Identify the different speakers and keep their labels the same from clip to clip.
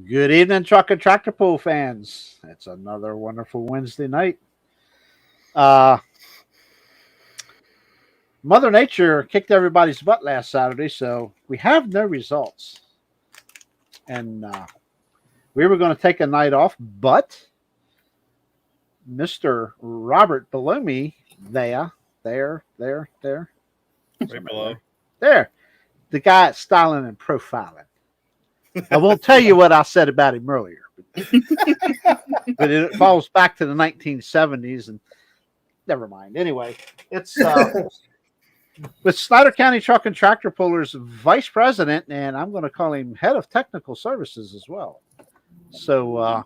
Speaker 1: Good evening, Truck and Tractor Pull fans. It's another wonderful Wednesday night. Mother Nature kicked everybody's butt last Saturday, so we have no results. And we were going to take a night off, but Mr. Robert below me, there,
Speaker 2: Right below.
Speaker 1: there, the guy at styling and profiling. I won't tell you what I said about him earlier, but it falls back to the 1970s, and never mind. Anyway, it's with Snyder County Truck and Tractor Pullers Vice President, and I'm going to call him Head of Technical Services as well. So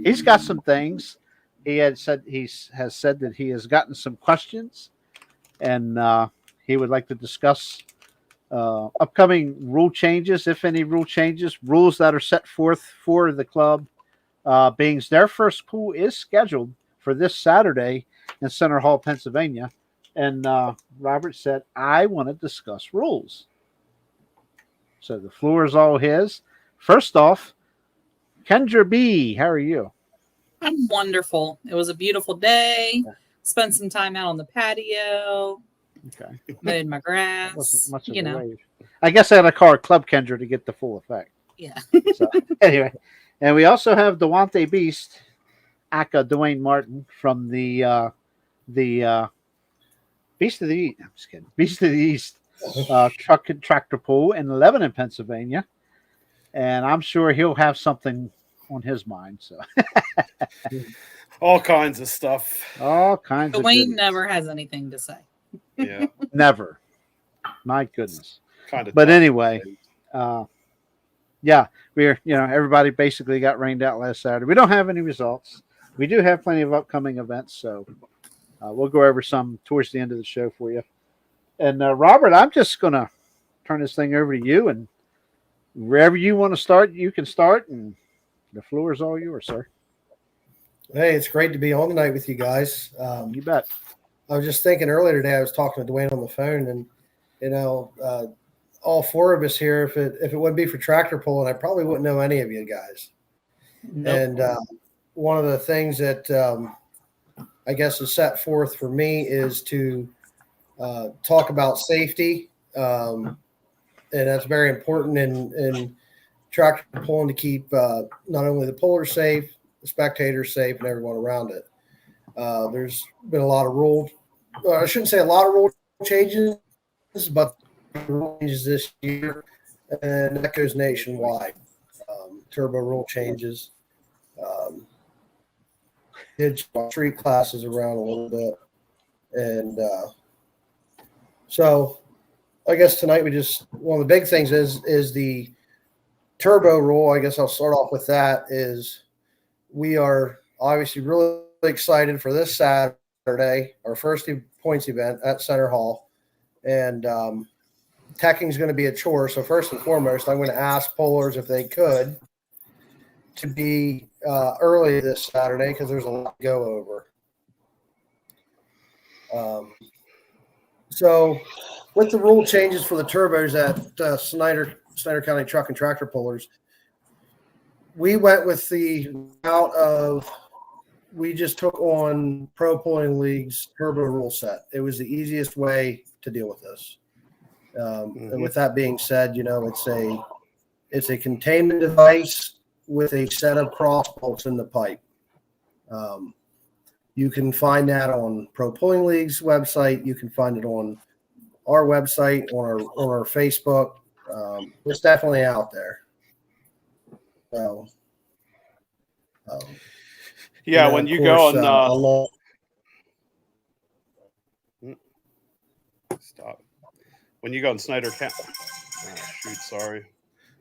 Speaker 1: he's got some things. He has said that he has gotten some questions, and he would like to discuss upcoming rule changes, if any rule changes, rules that are set forth for the club. Being their first pool is scheduled for this Saturday in Center Hall, Pennsylvania. And Robert said, I want to discuss rules. So the floor is all his. First off, Kendra B., how are you?
Speaker 3: I'm wonderful. It was a beautiful day. Spent some time out on the patio.
Speaker 1: Okay.
Speaker 3: Mowed my grass.
Speaker 1: Wasn't much of a wave. I guess I got to call her Club Kendra to get the full effect.
Speaker 3: Yeah.
Speaker 1: So anyway, and we also have Dewante Beast, aka Dwayne Martin from the Beast of the East. I'm just kidding. Beast of the East Truck and Tractor Pull in Lebanon, Pennsylvania, and I'm sure he'll have something on his mind. So
Speaker 2: all kinds of stuff.
Speaker 1: All kinds.
Speaker 3: Dwayne never has anything to say.
Speaker 2: Yeah.
Speaker 1: Never. My goodness.
Speaker 2: Kind of.
Speaker 1: But anyway, yeah, everybody basically got rained out last Saturday. We don't have any results. We do have plenty of upcoming events, so we'll go over some towards the end of the show for you. And Robert, I'm just going to turn this thing over to you, and wherever you want to start, you can start, and the floor is all yours, sir.
Speaker 4: Hey, it's great to be on tonight with you guys.
Speaker 1: You bet.
Speaker 4: I was just thinking earlier today, I was talking to Dwayne on the phone, and, all four of us here, if it wouldn't be for tractor pulling, I probably wouldn't know any of you guys. Nope. And one of the things that I guess is set forth for me is to talk about safety. And that's very important in tractor pulling to keep not only the puller safe, the spectators safe, and everyone around it. There's been a lot of I shouldn't say a lot of rule changes, but rule changes this year, and that goes nationwide. Turbo rule changes. Did street classes around a little bit. And so I guess tonight one of the big things is the turbo rule. I guess I'll start off with that. Is we are obviously really excited for this Saturday, our first points event at Center Hall. And teching is going to be a chore. So first and foremost, I'm going to ask pullers if they could to be early this Saturday, because there's a lot to go over. So with the rule changes for the turbos at Snyder County Truck and Tractor Pullers, we went with the route of we just took on Pro Pulling League's turbo rule set. It was the easiest way to deal with this. And with that being said, it's a containment device with a set of cross bolts in the pipe. You can find that on Pro Pulling League's website. You can find it on our website, on our Facebook. It's definitely out there. So,
Speaker 2: when you go on stop. When you go on Snyder County,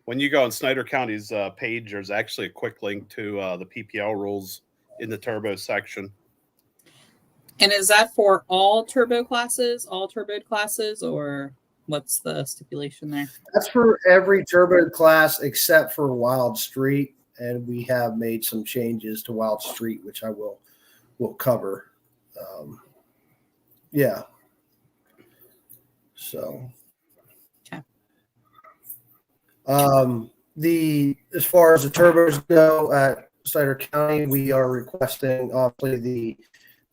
Speaker 2: when you go on Snyder County's page, there's actually a quick link to the PPL rules in the turbo section.
Speaker 3: And is that for all turboed classes, or what's the stipulation there?
Speaker 4: That's for every turboed class except for Wild Street, and we have made some changes to Wild Street, which I will cover. Yeah. So.
Speaker 3: Okay.
Speaker 4: as far as the turbos go at Snyder County, we are requesting obviously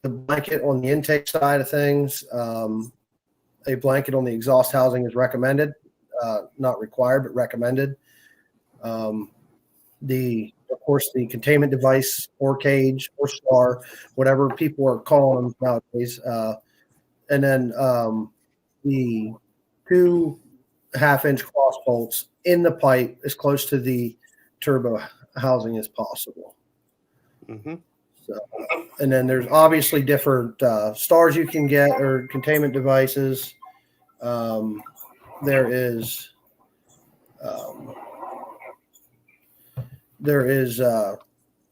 Speaker 4: the blanket on the intake side of things. A blanket on the exhaust housing is recommended, not required, but recommended. Of course, the containment device or cage or star, whatever people are calling them nowadays. And then the 2 half-inch cross bolts in the pipe as close to the turbo housing as possible.
Speaker 2: Mm-hmm.
Speaker 4: So, and then there's obviously different stars you can get or containment devices. There is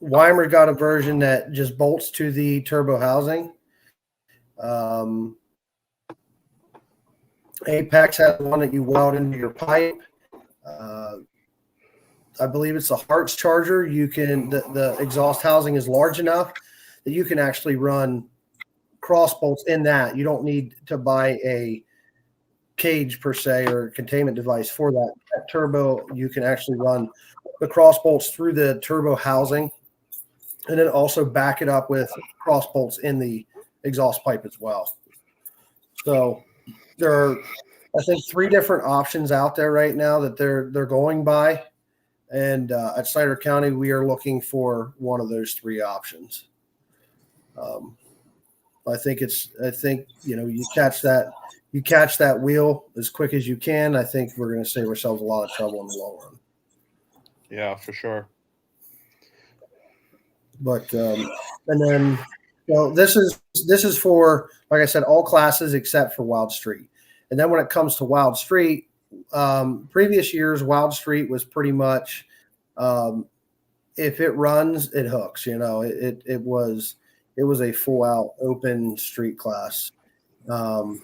Speaker 4: Weimer got a version that just bolts to the turbo housing. Apex has one that you weld into your pipe. I believe it's a Hartz charger. You can the exhaust housing is large enough that you can actually run cross bolts in that. You don't need to buy a cage per se or containment device for that. That turbo, you can actually run the cross bolts through the turbo housing and then also back it up with cross bolts in the exhaust pipe as well. So there are, I think, 3 different options out there right now that they're going by. And at Snyder County, we are looking for one of those 3 options. I think you catch that wheel as quick as you can. I think we're going to save ourselves a lot of trouble in the long run.
Speaker 2: Yeah, for sure.
Speaker 4: But and then this is for, like I said, all classes except for Wild Street. And then when it comes to Wild Street, previous years Wild Street was pretty much if it runs, it hooks. It was a full out open street class. And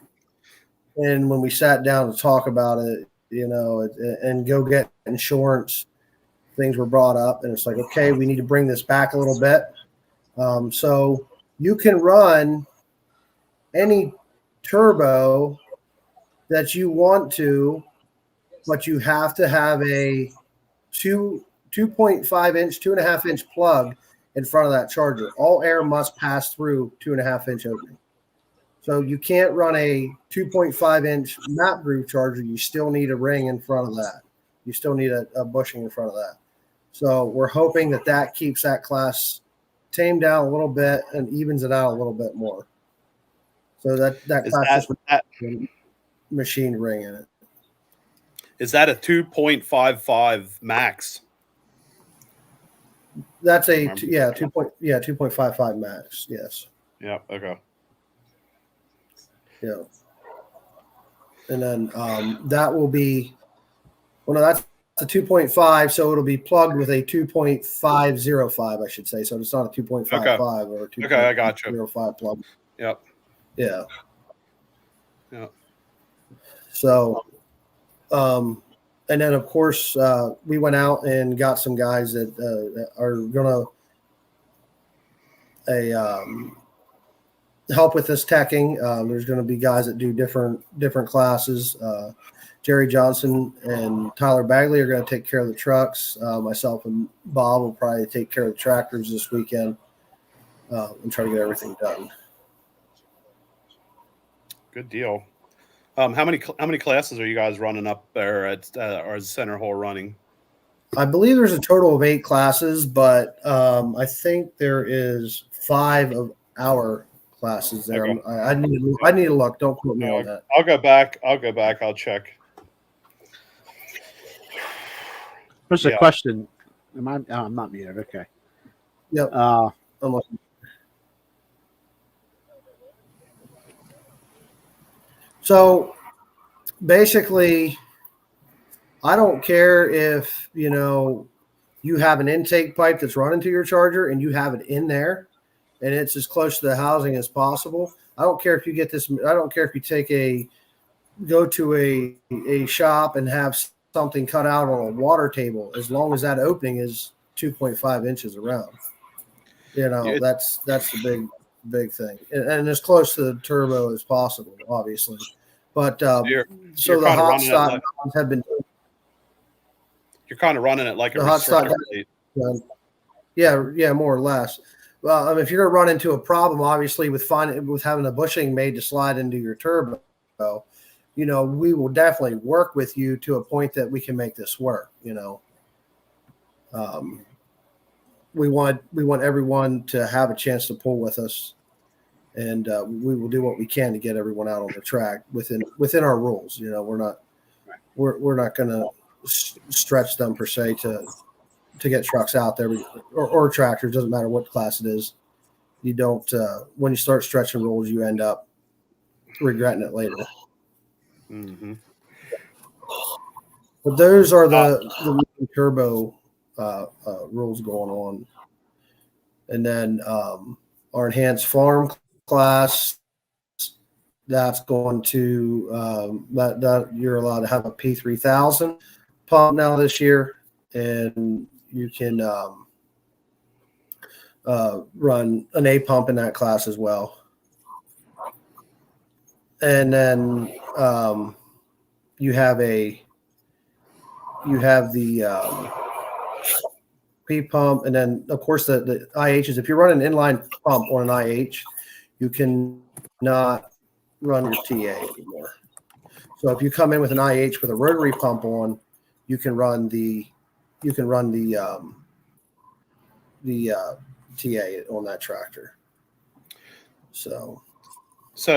Speaker 4: when we sat down to talk about it, and go get insurance, things were brought up, and it's like, okay, we need to bring this back a little bit. So you can run any turbo that you want to, but you have to have a 2.5 inch, 2.5 inch plug in front of that charger. All air must pass through 2.5 inch opening. So you can't run a 2.5 inch map groove charger. You still need a ring in front of that. You still need a bushing in front of that. So we're hoping that keeps that class tamed down a little bit and evens it out a little bit more. So that class is machine ring in it.
Speaker 2: Is that a 2.55 max?
Speaker 4: That's 2.55 max. Yes.
Speaker 2: Yeah. Okay.
Speaker 4: Yeah. And then that will be, that's a 2.5, so it'll be plugged with a 2.505, I should say. So it's not a 2.55 or a 2.05
Speaker 2: okay, I got you.
Speaker 4: plug.
Speaker 2: Yep.
Speaker 4: Yeah.
Speaker 2: Yeah.
Speaker 4: So, and then of course we went out and got some guys that are gonna help with this teching. There's going to be guys that do different classes. Jerry Johnson and Tyler Bagley are going to take care of the trucks. Myself and Bob will probably take care of the tractors this weekend and try to get everything done.
Speaker 2: Good deal. How many classes are you guys running up there at or is Center Hole running?
Speaker 4: I believe there's a total of 8 classes, but I think there is 5 of our classes there.
Speaker 2: Okay.
Speaker 4: I need to look. Don't quote me on that.
Speaker 2: I'll go back. I'll check.
Speaker 1: There's a question. I'm not muted. Okay.
Speaker 4: Yep. So basically, I don't care if you have an intake pipe that's running to your charger and you have it in there and it's as close to the housing as possible. I don't care if you get this. I don't care if you go to a shop and have something cut out on a water table, as long as that opening is 2.5 inches around. That's the big thing, and as close to the turbo as possible, obviously. But so the hot stop have been.
Speaker 2: You're kind of running it like a
Speaker 4: The hot start.
Speaker 2: restrictor plate.
Speaker 4: Yeah, more or less. Well, I mean, if you're going to run into a problem, obviously with having the bushing made to slide into your turbo, you know, we will definitely work with you to a point that we can make this work. You know, we want everyone to have a chance to pull with us, and we will do what we can to get everyone out on the track within our rules. You know, we're not going to stretch them per se to get trucks out there or tractors, doesn't matter what class it is. You don't, when you start stretching rules, you end up regretting it later.
Speaker 2: Mm-hmm.
Speaker 4: But those are the turbo rules going on. And then our enhanced farm class, that's going to, that you're allowed to have a P3000 pump now this year. And you can run an A pump in that class as well. And then you have the P pump, and then of course the IHs. If you run an inline pump on an IH, you can not run your TA anymore. So if you come in with an IH with a rotary pump on, you can run the TA on that tractor. So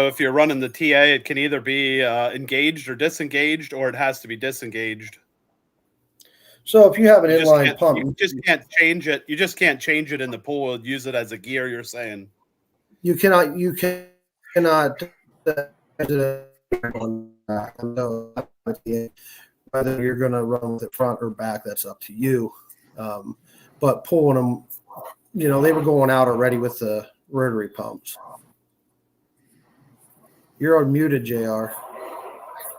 Speaker 2: if you're running the TA, it can either be engaged or disengaged, or it has to be disengaged.
Speaker 4: So if you have an inline pump,
Speaker 2: you just can't change it. You just can't change it in the pool. Use it as a gear. You're saying
Speaker 4: you cannot whether you're going to run with it front or back, that's up to you. But pulling them, you know, they were going out already with the rotary pumps. You're unmuted, JR.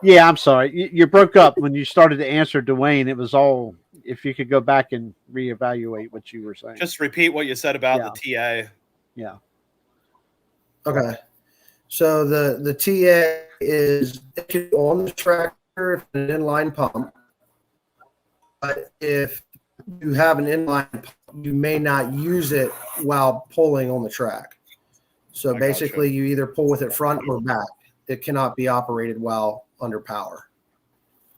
Speaker 1: Yeah, I'm sorry. You broke up when you started to answer Dwayne. It was all, if you could go back and reevaluate what you were saying.
Speaker 2: just repeat what you said about the TA.
Speaker 1: Yeah.
Speaker 4: Okay. So the TA is on the tractor, if an inline pump. But if you have an inline pump, you may not use it while pulling on the track. So basically, you either pull with it front or back. It cannot be operated while under power.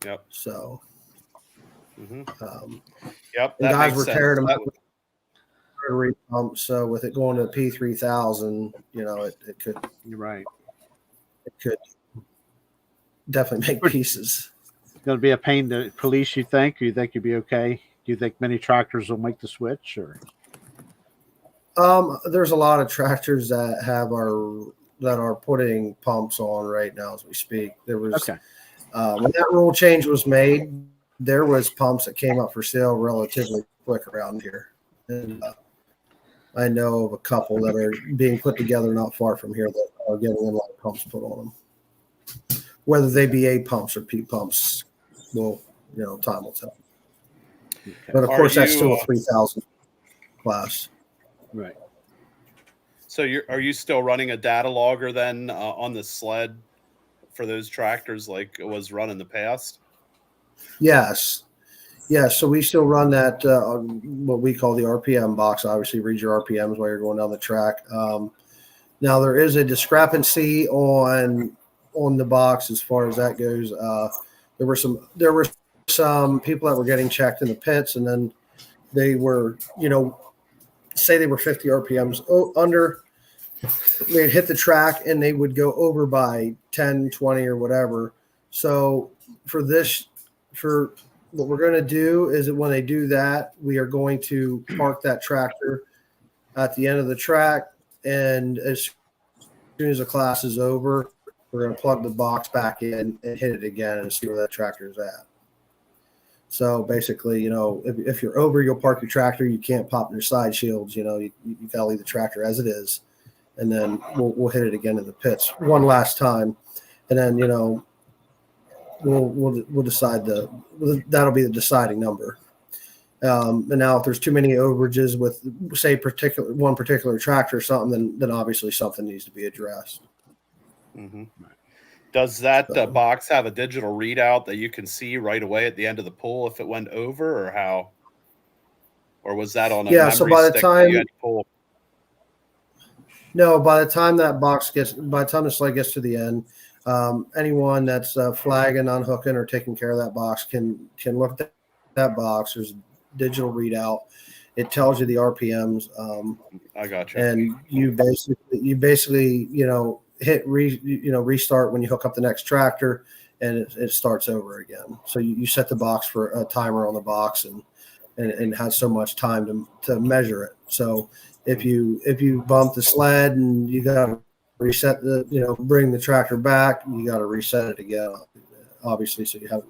Speaker 2: Yep.
Speaker 4: So,
Speaker 2: Yep.
Speaker 4: And guys were tearing them out with rotary pumps. So with it going to the P3000, you know, it could.
Speaker 1: You're right.
Speaker 4: It could definitely make pieces.
Speaker 1: It's going to be a pain to police, you think? Or you think you'd be okay? Do you think many tractors will make the switch? Or
Speaker 4: there's a lot of tractors that are putting pumps on right now as we speak. There was when that rule change was made, there was pumps that came up for sale relatively quick around here. And I know of a couple that are being put together not far from here that are getting inline pumps put on them. Whether they be A pumps or P pumps, well, you know, time will tell. Okay. But of course, that's still a 3000 class.
Speaker 1: Right.
Speaker 2: So are you still running a data logger then on the sled for those tractors like it was run in the past?
Speaker 4: Yes. Yeah, so we still run that what we call the RPM box. Obviously, read your RPMs while you're going down the track. Now there is a discrepancy on the box as far as that goes. There were some people that were getting checked in the pits, and then they were, you know, say they were 50 RPMs under. They'd hit the track and they would go over by 10, 20 or whatever. So for what we're going to do is that when they do that, we are going to park that tractor at the end of the track. And as soon as the class is over, we're going to plug the box back in and hit it again and see where that tractor is at. So basically, you know, if you're over, you'll park your tractor. You can't pop your side shields. You know, you got to leave the tractor as it is. And then we'll hit it again in the pits one last time. And then, you know, we'll decide that'll be the deciding number. And now if there's too many overages with, say, one particular tractor or something, then obviously something needs to be addressed.
Speaker 2: Mm-hmm. Does that
Speaker 4: So-
Speaker 2: box have a digital readout that you can see right away at the end of the pull if it went over, or how? Or was that on a
Speaker 4: Yeah, so
Speaker 2: memory
Speaker 4: by the
Speaker 2: stick that
Speaker 4: time-
Speaker 2: you had to pull?
Speaker 4: No, by the time by the time the sled gets to the end, anyone that's flagging, unhooking, or taking care of that box can look at that box. There's a digital readout. It tells you the RPMs,
Speaker 2: I got you.
Speaker 4: and you basically hit restart when you hook up the next tractor, and it starts over again. So you set the box for a timer on the box, and has so much time to measure it. So if you bump the sled and you got to reset bring the tractor back, you got to reset it again, obviously, so you have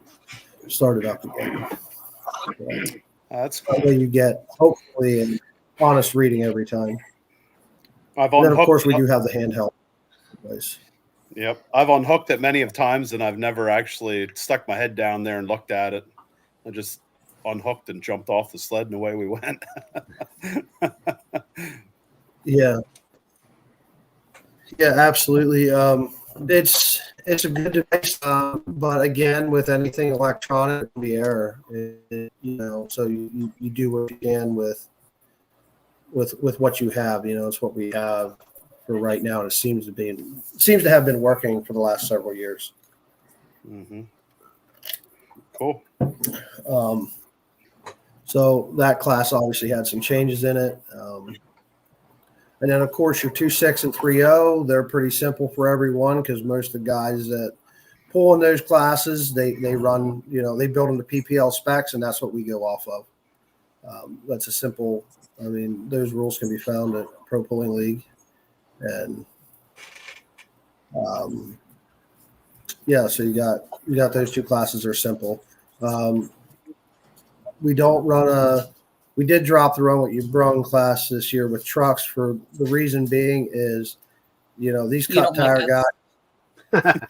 Speaker 4: it started up again.
Speaker 2: That's
Speaker 4: That
Speaker 2: cool.
Speaker 4: way you get hopefully an honest reading every time.
Speaker 2: I've
Speaker 4: And then of
Speaker 2: unhooked
Speaker 4: course we
Speaker 2: it.
Speaker 4: do have the handheld in place.
Speaker 2: Yep, I've unhooked it many of times, and I've never actually stuck my head down there and looked at it. I just unhooked and jumped off the sled, and away we went.
Speaker 4: Yeah, absolutely. It's a good device, but again, with anything electronic, it can be error. So you do what you can with what you have. It's what we have for right now, and it seems to have been working for the last several years.
Speaker 2: Mm-hmm. Cool.
Speaker 4: So that class obviously had some changes in it. And then, of course, your 2.6 and 3.0, they're pretty simple for everyone because most of the guys that pull in those classes, they run, they build them to PPL specs, and that's what we go off of. That's a simple, those rules can be found at Pro Pulling League. And, so you got those two classes are simple. We don't run we did drop the Run What You Brung class this year with trucks for the reason being is, these
Speaker 3: You
Speaker 4: cut
Speaker 3: don't
Speaker 4: tire
Speaker 3: like
Speaker 4: guys. I'm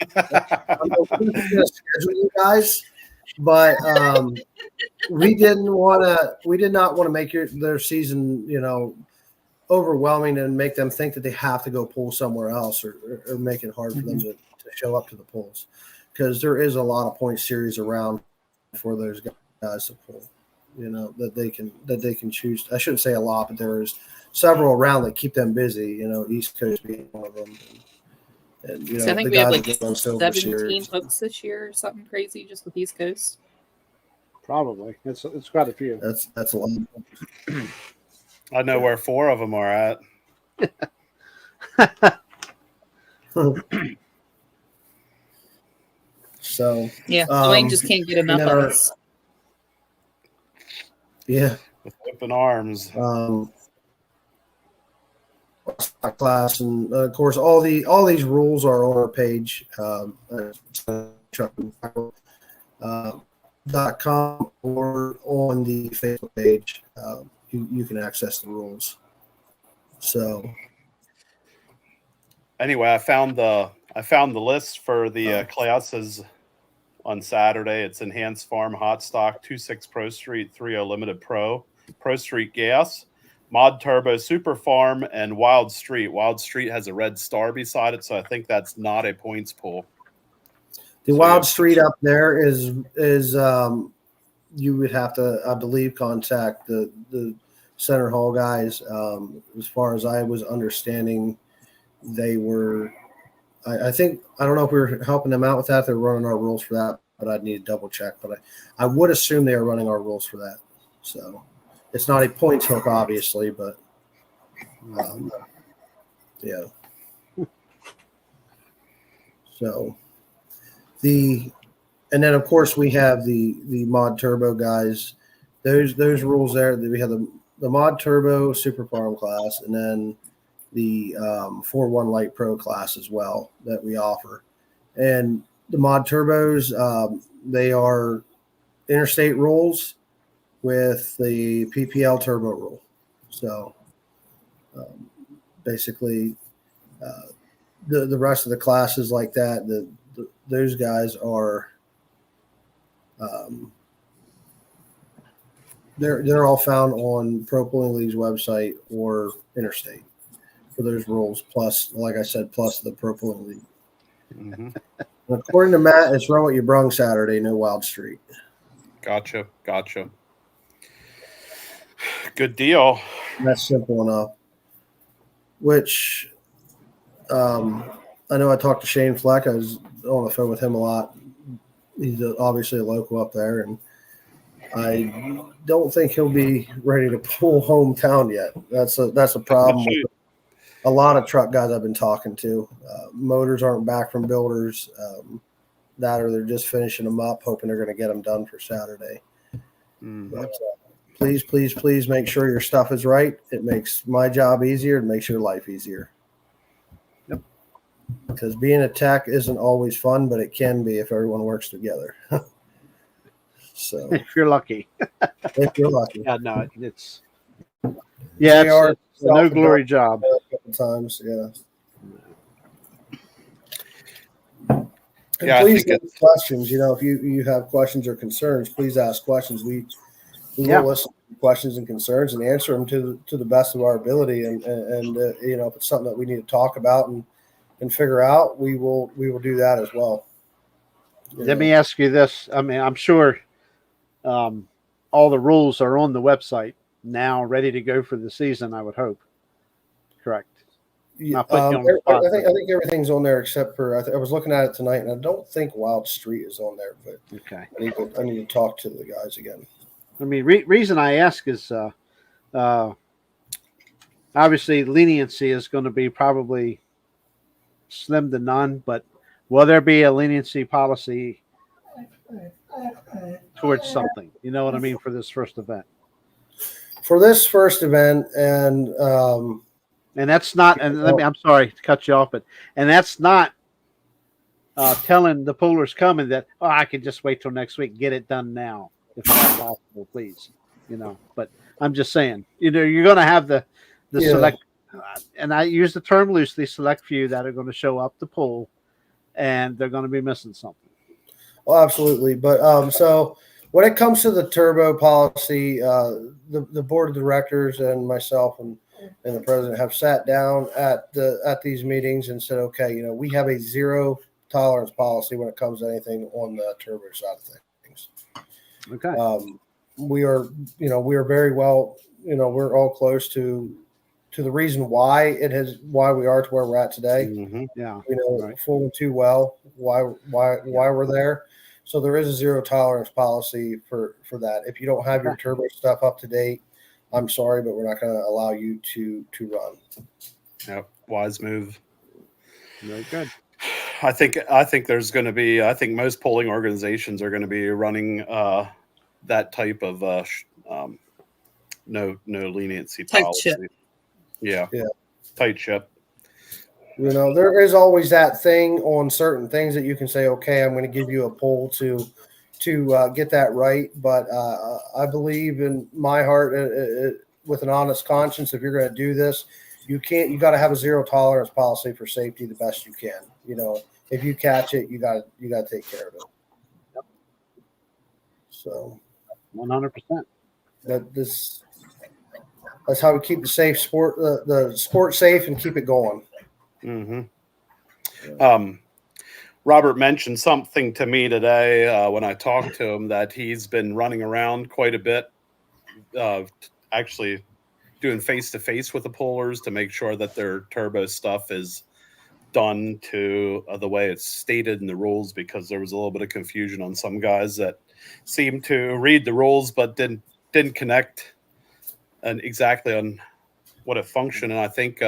Speaker 4: going to schedule you guys, but we did not want to make their season, overwhelming and make them think that they have to go pull somewhere else or make it hard for them to show up to the pulls, because there is a lot of point series around for those guys to pull. That they can choose. I shouldn't say a lot, but there's several around that keep them busy. East Coast being one of them. And
Speaker 3: So I think
Speaker 4: the
Speaker 3: we have
Speaker 4: guys
Speaker 3: like
Speaker 4: that run Silver
Speaker 3: 17
Speaker 4: Series.
Speaker 3: hooks this year or something crazy just with East Coast.
Speaker 1: Probably. It's quite a few.
Speaker 4: That's a lot.
Speaker 2: I know where 4 of them are at.
Speaker 4: So
Speaker 3: Yeah, Dwayne just can't get enough
Speaker 4: then
Speaker 3: of
Speaker 4: our-
Speaker 3: us.
Speaker 4: yeah.
Speaker 2: With open arms.
Speaker 4: Class, and of course all these rules are on our page, .com or on the Facebook page. You can access the rules. So
Speaker 2: Anyway, I found the list for the classes on Saturday. It's Enhanced Farm Hot Stock, 2.6 Pro Street, 3.0 Limited Pro Street Gas, Mod Turbo Super Farm, and Wild Street. Wild Street has a red star beside it, so I think that's not a points pool.
Speaker 4: the
Speaker 2: So
Speaker 4: Wild
Speaker 2: yeah.
Speaker 4: Street up there is you would have to, I believe, contact the Center Hall guys. As far as I was understanding, they were. I think, I don't know if we were helping them out with that. They're running our rules for that, but I'd need to double check. But I would assume they are running our rules for that. So it's not a points hook, obviously, but yeah. So and then of course we have the Mod Turbo guys. Those rules there. We have the Mod Turbo Super Farm class, and then the 4.1 Light Pro class as well that we offer. And the Mod Turbos, they are interstate rules with the PPL Turbo rule. So basically, the rest of the classes like that, those guys are they're all found on Pro Pulling League's website or Interstate for those rules. Plus, like I said, plus the Pro Pulling League.
Speaker 2: Mm-hmm.
Speaker 4: According to Matt, it's run what you brung Saturday, no Wild Street.
Speaker 2: Gotcha. Good deal.
Speaker 4: That's simple enough. Which I know I talked to Shane Fleck. I was on the phone with him a lot. He's obviously a local up there, and I don't think he'll be ready to pull hometown yet. That's a problem with a lot of truck guys I've been talking to. Motors aren't back from builders. That or they're just finishing them up, hoping they're going to get them done for Saturday.
Speaker 2: Mhm.
Speaker 4: But, please make sure your stuff is right. It makes my job easier. It makes your life easier.
Speaker 1: Yep.
Speaker 4: Because being a tech isn't always fun, but it can be if everyone works together. So
Speaker 1: If you're lucky.
Speaker 4: if you're lucky.
Speaker 1: Yeah, no, it's
Speaker 4: JR,
Speaker 1: it's a no glory job.
Speaker 4: A couple times, yeah. And
Speaker 2: Yeah, I
Speaker 4: please
Speaker 2: think
Speaker 4: ask questions. If you have questions or concerns, please ask questions. We
Speaker 1: Yeah.
Speaker 4: will listen to questions and concerns and answer them to the best of our ability. And if it's something that we need to talk about and figure out, we will do that as well.
Speaker 1: Let me ask you this. I mean, I'm sure all the rules are on the website now, ready to go for the season, I would hope. Correct. Not putting you on the spot,
Speaker 4: I think everything's on there except for I was looking at it tonight, and I don't think Wild Street is on there. But
Speaker 1: okay.
Speaker 4: I need to talk to the guys again.
Speaker 1: I mean, reason I ask is obviously leniency is going to be probably slim to none, but will there be a leniency policy towards something? You know what I mean, for this first event?
Speaker 4: For this first event, and
Speaker 1: that's not, and I'm sorry to cut you off, and that's not telling the pullers coming that, I can just wait till next week, get it done now, if that's possible, please. But I'm just saying, you're going to have the select, and I use the term loosely, select few that are going to show up to pull, and they're going to be missing something.
Speaker 4: Well, absolutely. But so when it comes to the turbo policy, the board of directors and myself and the president have sat down at these meetings and said, okay, we have a zero tolerance policy when it comes to anything on the turbo side of things.
Speaker 1: Okay.
Speaker 4: We are very well, we're all close to the reason why we are to where we're at today.
Speaker 2: Mm-hmm.
Speaker 1: Yeah.
Speaker 4: Right. Full and too well why we're there. So there is a zero tolerance policy for that. If you don't have your turbo stuff up to date, I'm sorry, but we're not going to allow you to run.
Speaker 2: Yep. Wise move.
Speaker 1: Very good.
Speaker 2: I think there's going to be. I think most polling organizations are going to be running that type of no leniency
Speaker 3: Tight
Speaker 2: policy.
Speaker 3: ship.
Speaker 2: Yeah. Tight ship.
Speaker 4: There is always that thing on certain things that you can say, okay, I'm going to give you a poll to get that right. But I believe in my heart, with an honest conscience, if you're going to do this, you got to have a zero tolerance policy for safety the best you can. If you catch it, you got to take care of it.
Speaker 1: Yep.
Speaker 4: So
Speaker 1: 100%.
Speaker 4: That's how we keep the sport safe and keep it going.
Speaker 2: Mm-hmm. Robert mentioned something to me today when I talked to him, that he's been running around quite a bit, actually doing face-to-face with the pullers to make sure that their turbo stuff is done to the way it's stated in the rules, because there was a little bit of confusion on some guys that seemed to read the rules but didn't connect exactly on what it functioned. And I think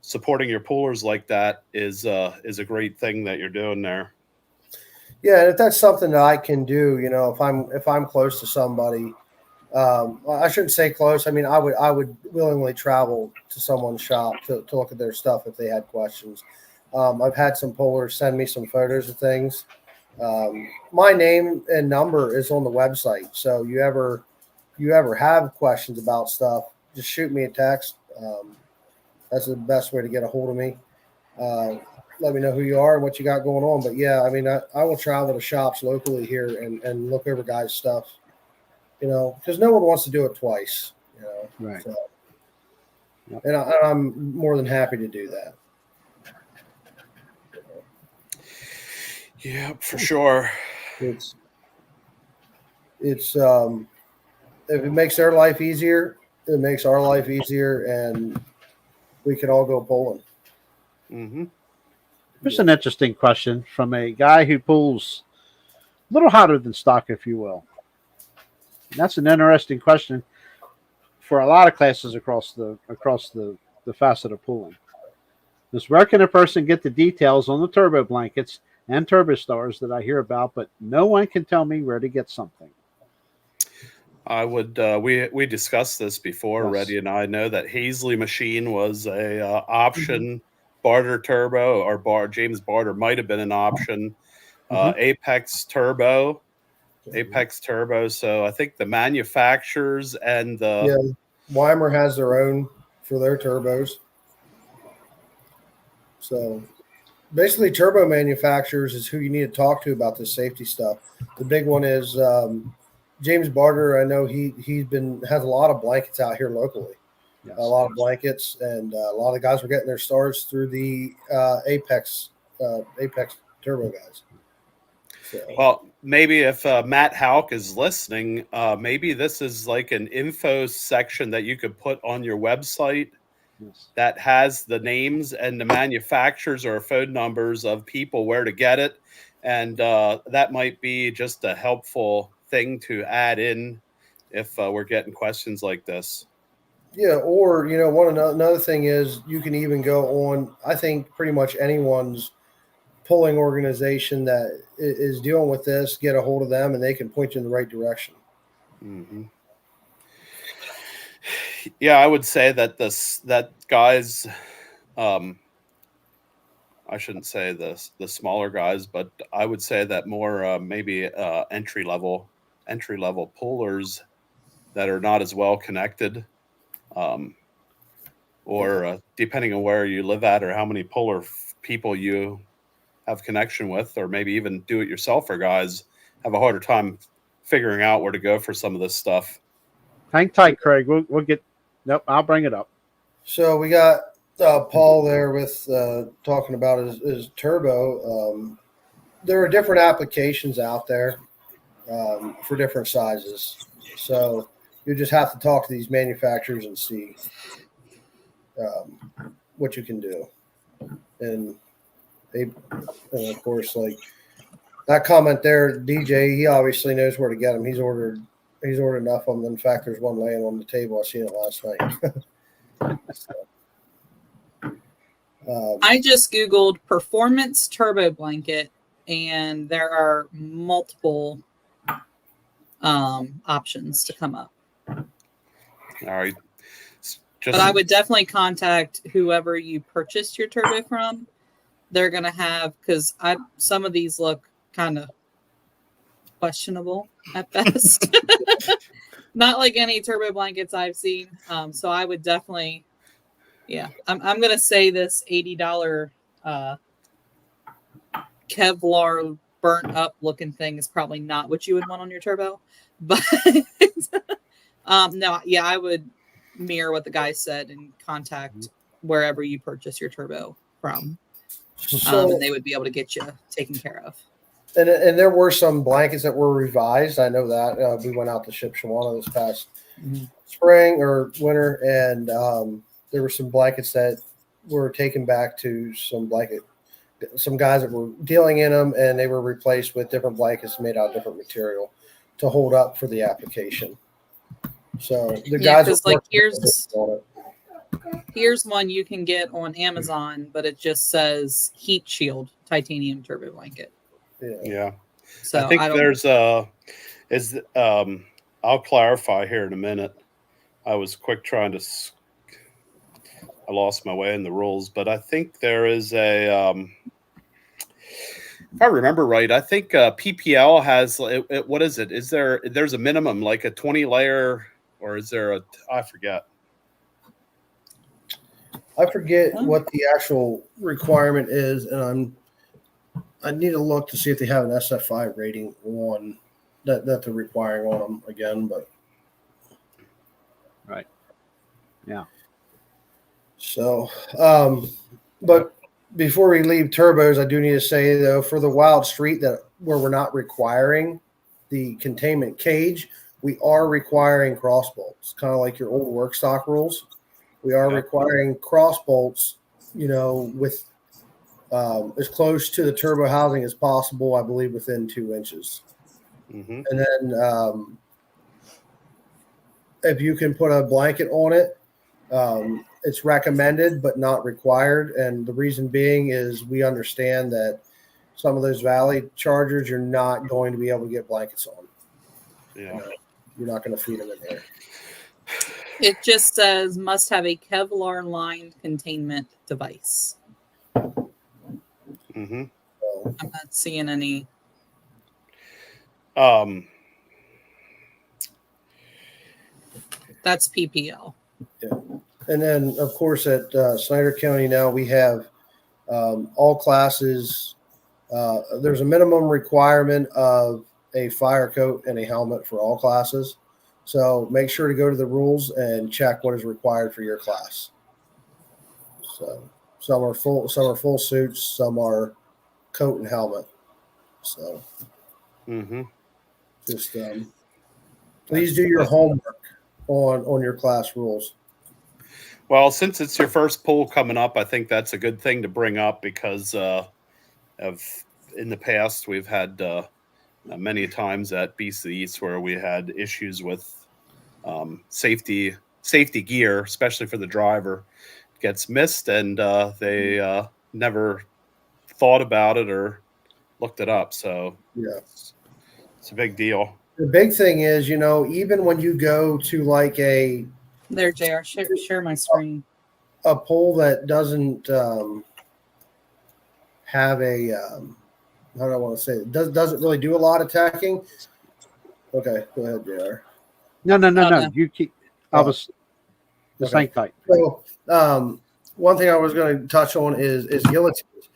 Speaker 2: supporting your pullers like that is a great thing that you're doing there.
Speaker 4: Yeah, and if that's something that I can do, if I'm close to somebody, I shouldn't say close. I mean, I would willingly travel to someone's shop to look at their stuff if they had questions. I've had some pullers send me some photos of things. My name and number is on the website, so you ever have questions about stuff, just shoot me a text. That's the best way to get a hold of me. Let me know who you are and what you got going on. But yeah, I mean, I will travel to shops locally here and look over guys' stuff, because no one wants to do it twice,
Speaker 1: Right.
Speaker 4: So,
Speaker 1: Yep.
Speaker 4: and I'm more than happy to do that.
Speaker 2: Yeah, for sure.
Speaker 4: It's if it makes their life easier, it makes our life easier, and we can all go bowling.
Speaker 2: Mm-hmm.
Speaker 1: Here's an interesting question from a guy who pulls a little hotter than stock, if you will. And that's an interesting question for a lot of classes across the facet of pulling. Is where can a person get the details on the turbo blankets and turbo stars that I hear about, but no one can tell me where to get something?
Speaker 2: I would. We discussed this before.
Speaker 1: Yes.
Speaker 2: Reddy and I know that Hazley machine was a option. Barter turbo or James Barter might have been an option. Apex turbo. So I think the manufacturers and the
Speaker 4: Weimer has their own for their turbos. So basically, turbo manufacturers is who you need to talk to about this safety stuff. The big one is James Barter. I know has a lot of blankets out here locally.
Speaker 1: Yes.
Speaker 4: A lot of blankets, and a lot of guys were getting their stars through the Apex turbo guys. So.
Speaker 2: Well, maybe if Matt Houck is listening, maybe this is like an info section that you could put on your website.
Speaker 1: Yes.
Speaker 2: That has the names and the manufacturers or phone numbers of people where to get it. And that might be just a helpful thing to add in if we're getting questions like this.
Speaker 4: Yeah, or, another thing is you can even go on, I think pretty much anyone's pulling organization that is dealing with this, get a hold of them and they can point you in the right direction.
Speaker 2: Mm-hmm. Yeah, I would say that that guys, I shouldn't say the smaller guys, but I would say that more maybe entry level pullers that are not as well connected, or depending on where you live at or how many puller people you have connection with, or maybe even do-it-yourselfer guys have a harder time figuring out where to go for some of this stuff.
Speaker 1: Hang tight, Craig. We'll get. Nope, I'll bring it up.
Speaker 4: So we got Paul there with talking about his turbo. There are different applications out there for different sizes. So you just have to talk to these manufacturers and see what you can do. And of course, like that comment there, DJ, he obviously knows where to get them. He's ordered enough of them. In fact, there's one laying on the table. I seen it last night.
Speaker 3: I just Googled performance turbo blanket, and there are multiple options to come up.
Speaker 2: All right.
Speaker 3: But I would definitely contact whoever you purchased your turbo from. They're going to have, because some of these look kind of questionable at best. Not like any turbo blankets I've seen. So I would definitely, I'm going to say this $80 Kevlar burnt up looking thing is probably not what you would want on your turbo. But I would mirror what the guy said and contact wherever you purchase your turbo from. And they would be able to get you taken care of.
Speaker 4: And there were some blankets that were revised. I know that we went out to Shipshewana this past spring or winter, and there were some blankets that were taken back to some guys that were dealing in them, and they were replaced with different blankets made out of different material to hold up for the application. So the guys,
Speaker 3: like here's one you can get on Amazon, but it just says heat shield titanium turbo blanket.
Speaker 2: Yeah.
Speaker 3: So
Speaker 2: I think I'll clarify here in a minute. I was quick trying to, I lost my way in the rules, but I think there is a, if I remember right, I think PPL has, what is it? There's a minimum, like a 20 layer, or is there I forget.
Speaker 4: I forget what the actual requirement is, and I need to look to see if they have an SFI rating on that they're requiring on them again, but
Speaker 1: right. Yeah.
Speaker 4: So, but before we leave turbos, I do need to say though, for the wild street that where we're not requiring the containment cage, we are requiring cross bolts, kind of like your old work stock rules. We are requiring cross bolts, with as close to the turbo housing as possible, I believe within 2 inches.
Speaker 2: Mm-hmm.
Speaker 4: And then if you can put a blanket on it, it's recommended but not required. And the reason being is we understand that some of those valley chargers, you're not going to be able to get blankets on.
Speaker 2: Yeah.
Speaker 4: You're not going to feed them in there.
Speaker 3: It just says must have a Kevlar lined containment device.
Speaker 2: Mm-hmm.
Speaker 4: So,
Speaker 3: I'm not seeing any. That's PPL.
Speaker 4: yeah. And then, of course, at Snyder County now we have all classes. There's a minimum requirement of a fire coat and a helmet for all classes. So make sure to go to the rules and check what is required for your class. So some are full suits, some are coat and helmet. So just please do your homework on your class rules.
Speaker 2: Well, since it's your first pool coming up, I think that's a good thing to bring up because in the past we've had many times at BC East where we had issues with safety gear, especially for the driver, gets missed, and they never thought about it or looked it up. So
Speaker 4: yeah,
Speaker 2: it's a big deal.
Speaker 4: The big thing is, even when you go to like
Speaker 3: There, JR, share my screen.
Speaker 4: A pole that doesn't have a how do I want to say it? Doesn't really do a lot of tacking. Okay, go ahead, JR.
Speaker 1: No. You keep. I was the same type.
Speaker 4: So, one thing I was going to touch on is guillotines.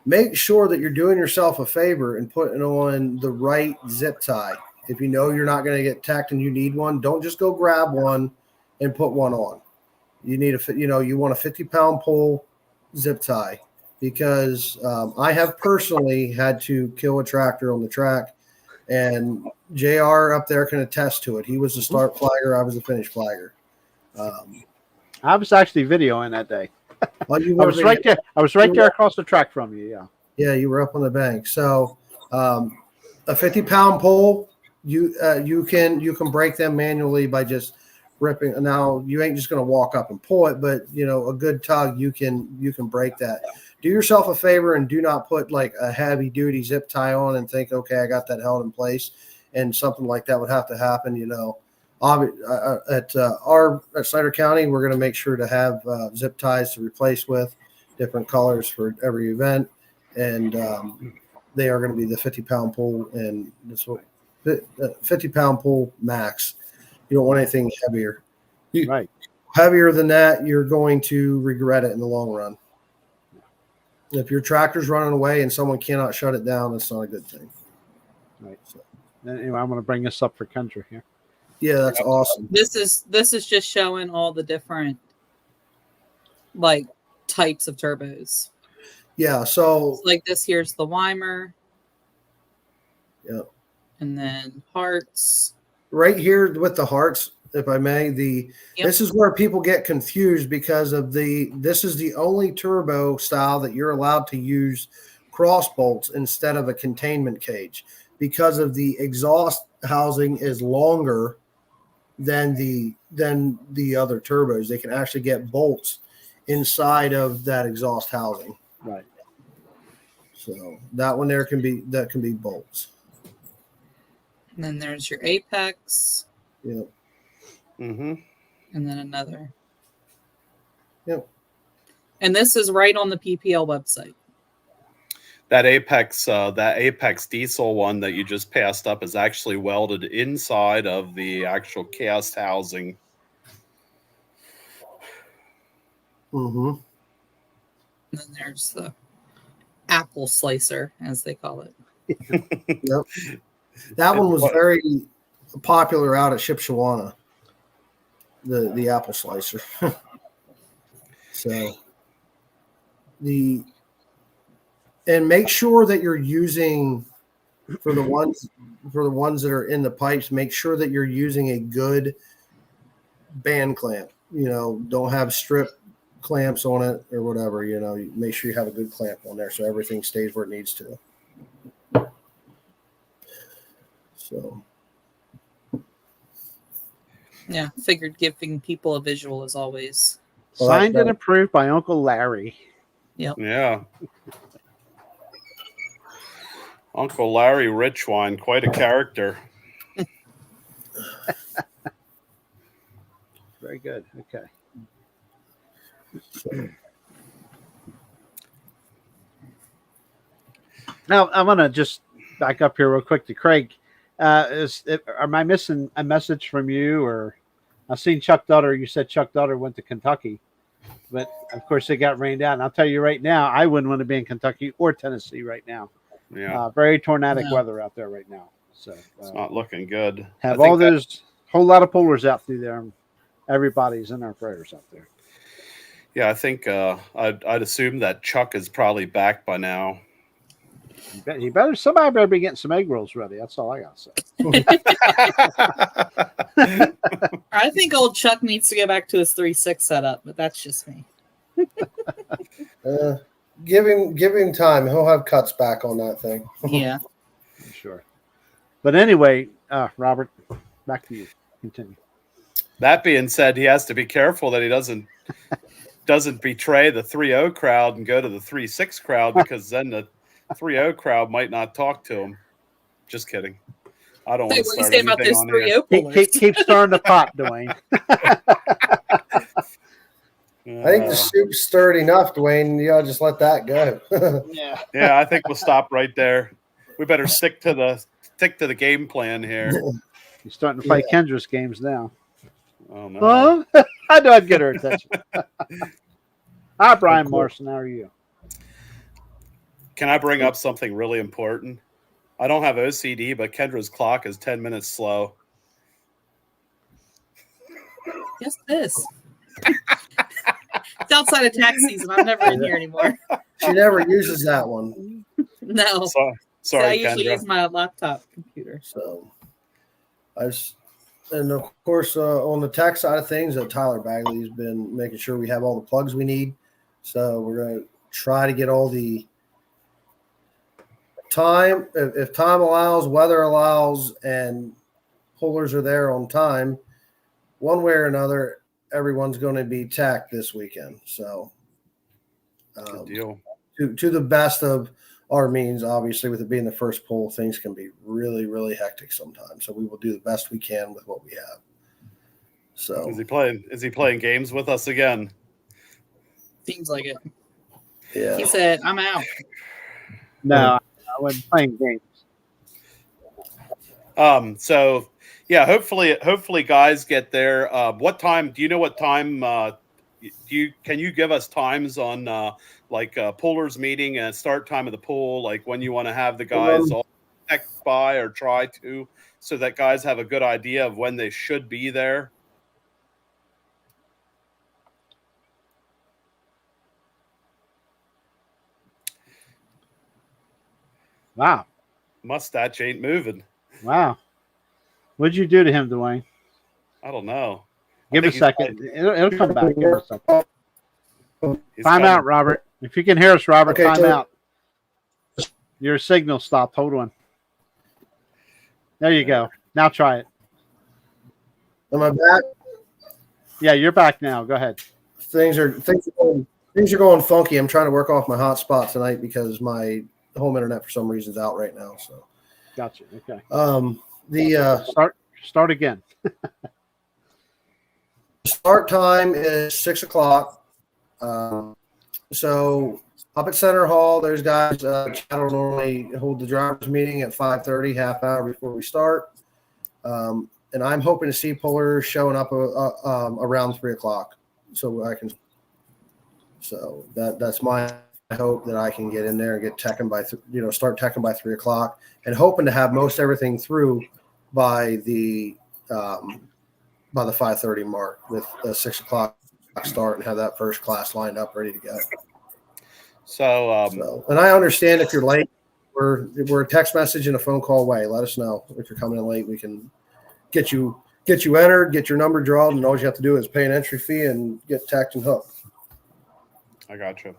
Speaker 4: Make sure that you're doing yourself a favor and putting on the right zip tie. If you know you're not going to get tacked and you need one, don't just go grab one and put one on. You need you want a 50-pound pole zip tie, because I have personally had to kill a tractor on the track, and JR up there can attest to it. He was the start flagger. I was the finish flagger.
Speaker 1: I was actually videoing that day.
Speaker 4: Well,
Speaker 1: I was right there. I was right there across the track from you. Yeah.
Speaker 4: Yeah, you were up on the bank. So a 50-pound pole, you can break them manually by just ripping. Now you ain't just going to walk up and pull it, but a good tug, you can break that. Do yourself a favor and do not put like a heavy duty zip tie on and think, okay, I got that held in place, and something like that would have to happen. At Snyder County, we're going to make sure to have zip ties to replace with different colors for every event, and they are going to be the 50-pound pole, and this 50-pound pole max. You don't want anything heavier.
Speaker 1: Right.
Speaker 4: Heavier than that, you're going to regret it in the long run. If your tractor's running away and someone cannot shut it down, that's not a good thing.
Speaker 1: Right. So, anyway, I'm going to bring this up for Kendra here.
Speaker 4: Yeah, that's awesome.
Speaker 3: This is just showing all the different types of turbos.
Speaker 4: Yeah, so
Speaker 3: like this here's the Weimer.
Speaker 4: Yeah.
Speaker 3: And then Hearts.
Speaker 4: Right here with the Hearts, if I may, this is where people get confused because of this is the only turbo style that you're allowed to use cross bolts instead of a containment cage, because of the exhaust housing is longer than the other turbos. They can actually get bolts inside of that exhaust housing.
Speaker 1: Right.
Speaker 4: So that one there can be bolts.
Speaker 3: And then there's your Apex.
Speaker 4: Yep.
Speaker 2: Mm-hmm.
Speaker 3: And then another.
Speaker 4: Yep.
Speaker 3: And this is right on the PPL website.
Speaker 2: That Apex diesel one that you just passed up is actually welded inside of the actual cast housing.
Speaker 4: Mm-hmm.
Speaker 3: And then there's the apple slicer, as they call it.
Speaker 4: Yep. That one was very popular out at Shipshawana. The apple slicer. So And make sure that you're using for the ones that are in the pipes, make sure that you're using a good band clamp. Don't have strip clamps on it or whatever. Make sure you have a good clamp on there so everything stays where it needs to. So
Speaker 3: Yeah, figured giving people a visual is always.
Speaker 1: Signed and approved by Uncle Larry.
Speaker 3: Yep.
Speaker 2: Yeah. Uncle Larry Richwine, quite a character.
Speaker 1: Very good. Okay. Now, I want to just back up here real quick to Craig. Am I missing a message from you? Or I've seen Chuck Dutter. You said Chuck Dutter went to Kentucky, but of course they got rained out. And I'll tell you right now, I wouldn't want to be in Kentucky or Tennessee right now.
Speaker 2: Yeah.
Speaker 1: Very tornadic weather out there right now. So
Speaker 2: it's not looking good.
Speaker 1: Have all those whole lot of pullers out through there. Everybody's in our prayers out there.
Speaker 2: Yeah, I think I'd assume that Chuck is probably back by now.
Speaker 1: You better somebody better be getting some egg rolls ready. That's all I gotta say.
Speaker 3: I think old Chuck needs to go back to his 3.6 setup, but that's just me.
Speaker 4: Give him time. He'll have cuts back on that thing.
Speaker 3: Yeah.
Speaker 1: Sure. But anyway, Robert, back to you. Continue.
Speaker 2: That being said, he has to be careful that he doesn't betray the 3.0 crowd and go to the 3.6 crowd, because then the 3.0 crowd might not talk to him. Just kidding. I don't want to start anything
Speaker 3: about those
Speaker 2: on here.
Speaker 3: 3.0
Speaker 1: Keep stirring the pot, Dwayne.
Speaker 4: I think the soup's stirred enough, Dwayne. You ought to just let that go.
Speaker 2: Yeah, I think we'll stop right there. We better stick to the game plan here.
Speaker 1: You're starting to play Kendra's games now.
Speaker 2: Oh no!
Speaker 1: Huh? I know I'd get her attention. Hi, Brian Morrison. How are you?
Speaker 2: Can I bring up something really important? I don't have OCD, but Kendra's clock is 10 minutes slow.
Speaker 3: Yes, it is. It's outside of tax season. I'm never in here anymore.
Speaker 4: She never uses that one.
Speaker 3: No.
Speaker 2: Sorry,
Speaker 3: I usually
Speaker 2: Kendra.
Speaker 3: use my laptop computer.
Speaker 4: So, and of course, on the tech side of things, Tyler Bagley's been making sure we have all the plugs we need. So we're going to try to get all the time, if time allows, weather allows, and pullers are there on time, one way or another, everyone's going to be tacked this weekend. So,
Speaker 2: Good deal.
Speaker 4: To the best of our means, obviously, with it being the first pull, things can be really, really hectic sometimes. So we will do the best we can with what we have. So
Speaker 2: Is he playing games with us again?
Speaker 3: Seems like it.
Speaker 4: Yeah.
Speaker 3: He said, "I'm out."
Speaker 1: No, I wasn't playing games.
Speaker 2: So yeah, hopefully guys get there. What time? Do you know what time? Can you give us times on pullers meeting and start time of the pool? Like when you want to have the guys all check by or try to, so that guys have a good idea of when they should be there.
Speaker 1: Wow.
Speaker 2: Mustache ain't moving.
Speaker 1: Wow. What'd you do to him, Dwayne?
Speaker 2: I don't know.
Speaker 1: Give it a second. It'll come back. Give it a second. Time out, Robert. If you can hear us, Robert, time out. Your signal stopped. Hold on. There you go. Now try it.
Speaker 4: Am I back?
Speaker 1: Yeah, you're back now. Go ahead.
Speaker 4: Things are going funky. I'm trying to work off my hotspot tonight because my home internet for some reason is out right now. So,
Speaker 1: gotcha. Okay.
Speaker 2: Start again.
Speaker 4: Start time is 6:00. So up at Center Hall, there's guys. Cattle normally hold the drivers' meeting at 5:30, half hour before we start. And I'm hoping to see pullers showing up around 3:00, so I can. So that's my hope, that I can get in there and get teching by start teching by 3:00, and hoping to have most everything through by the 5:30 mark with a 6:00 start and have that first class lined up ready to go.
Speaker 2: So,
Speaker 4: and I understand if you're late, we're a text message and a phone call away. Let us know if you're coming in late. We can get you entered, get your number drawn, and all you have to do is pay an entry fee and get tagged and hooked.
Speaker 2: I got you.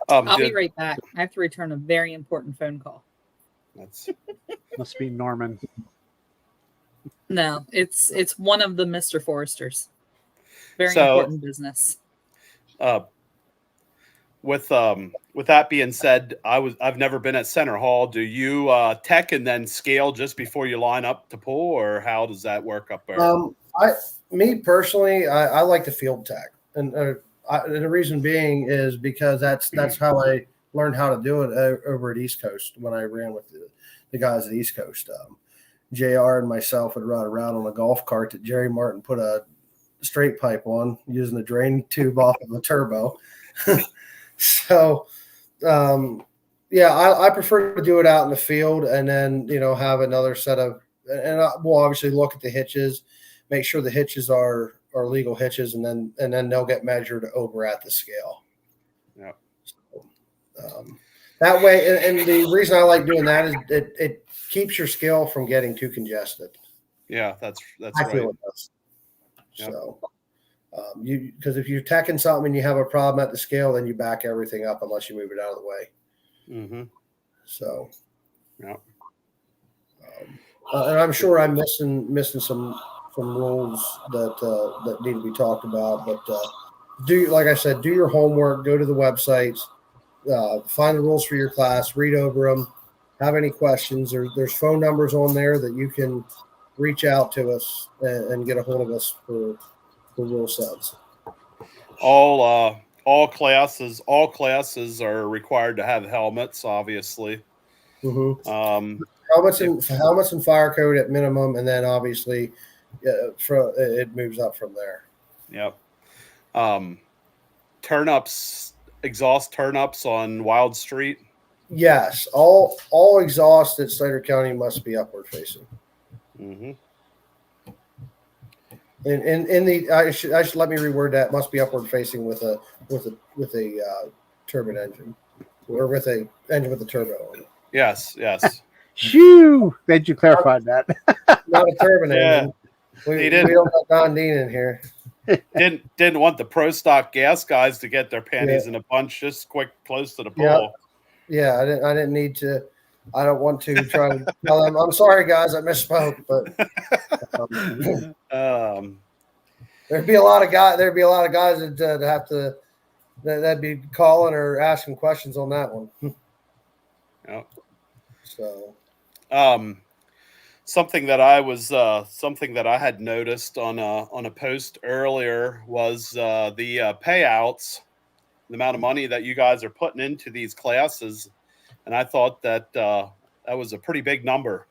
Speaker 3: I'll be right back. I have to return a very important phone call.
Speaker 1: Must be Norman.
Speaker 3: No, it's one of the Mr. Foresters. Very important business.
Speaker 2: With that being said, I've never been at Center Hall. Do you tech and then scale just before you line up to pull, or how does that work up there?
Speaker 4: Me personally, I like the field tech, and the reason being is because that's how I learned how to do it over at East Coast when I ran with the guys at East Coast. JR and myself would run around on a golf cart that Jerry Martin put a straight pipe on using the drain tube off of the turbo. So, I prefer to do it out in the field and then, have another set of, and we'll obviously look at the hitches, make sure the hitches are legal hitches, and then they'll get measured over at the scale.
Speaker 2: Yeah.
Speaker 4: So, that way, and the reason I like doing that is it keeps your scale from getting too congested.
Speaker 2: Yeah, that's
Speaker 4: I
Speaker 2: right.
Speaker 4: feel it does.
Speaker 2: Yep.
Speaker 4: So, because if you're teching something and you have a problem at the scale, then you back everything up unless you move it out of the way.
Speaker 2: Mm-hmm.
Speaker 4: So,
Speaker 2: yeah.
Speaker 4: And I'm sure I'm missing some rules that need to be talked about. But like I said, do your homework. Go to the websites, find the rules for your class, read over them. Have any questions? There's phone numbers on there that you can reach out to us and get a hold of us for rule sets.
Speaker 2: All classes are required to have helmets, obviously.
Speaker 4: Mm-hmm. Helmets and fire code at minimum, and then obviously it moves up from there.
Speaker 2: Yep. Exhaust turn-ups on Wild Street.
Speaker 4: Yes, all exhaust at Snyder County must be upward facing.
Speaker 2: Mm-hmm.
Speaker 4: I should let me reword that. Must be upward facing with a turbine engine, or with a engine with a turbo on it.
Speaker 2: Yes.
Speaker 1: Shoo! Glad you clarified that.
Speaker 4: Not a turbine engine. We don't have Don Dean in here.
Speaker 2: Didn't want the pro stock gas guys to get their panties in a bunch just close to the pole.
Speaker 4: Yeah, I didn't need to. I don't want to try to tell them. I'm sorry, guys, I misspoke. But there'd be a lot of guys that have to that'd be calling or asking questions on that one.
Speaker 2: Yep.
Speaker 4: So,
Speaker 2: something that I had noticed on a post earlier was the payouts, the amount of money that you guys are putting into these classes, and I thought that was a pretty big number.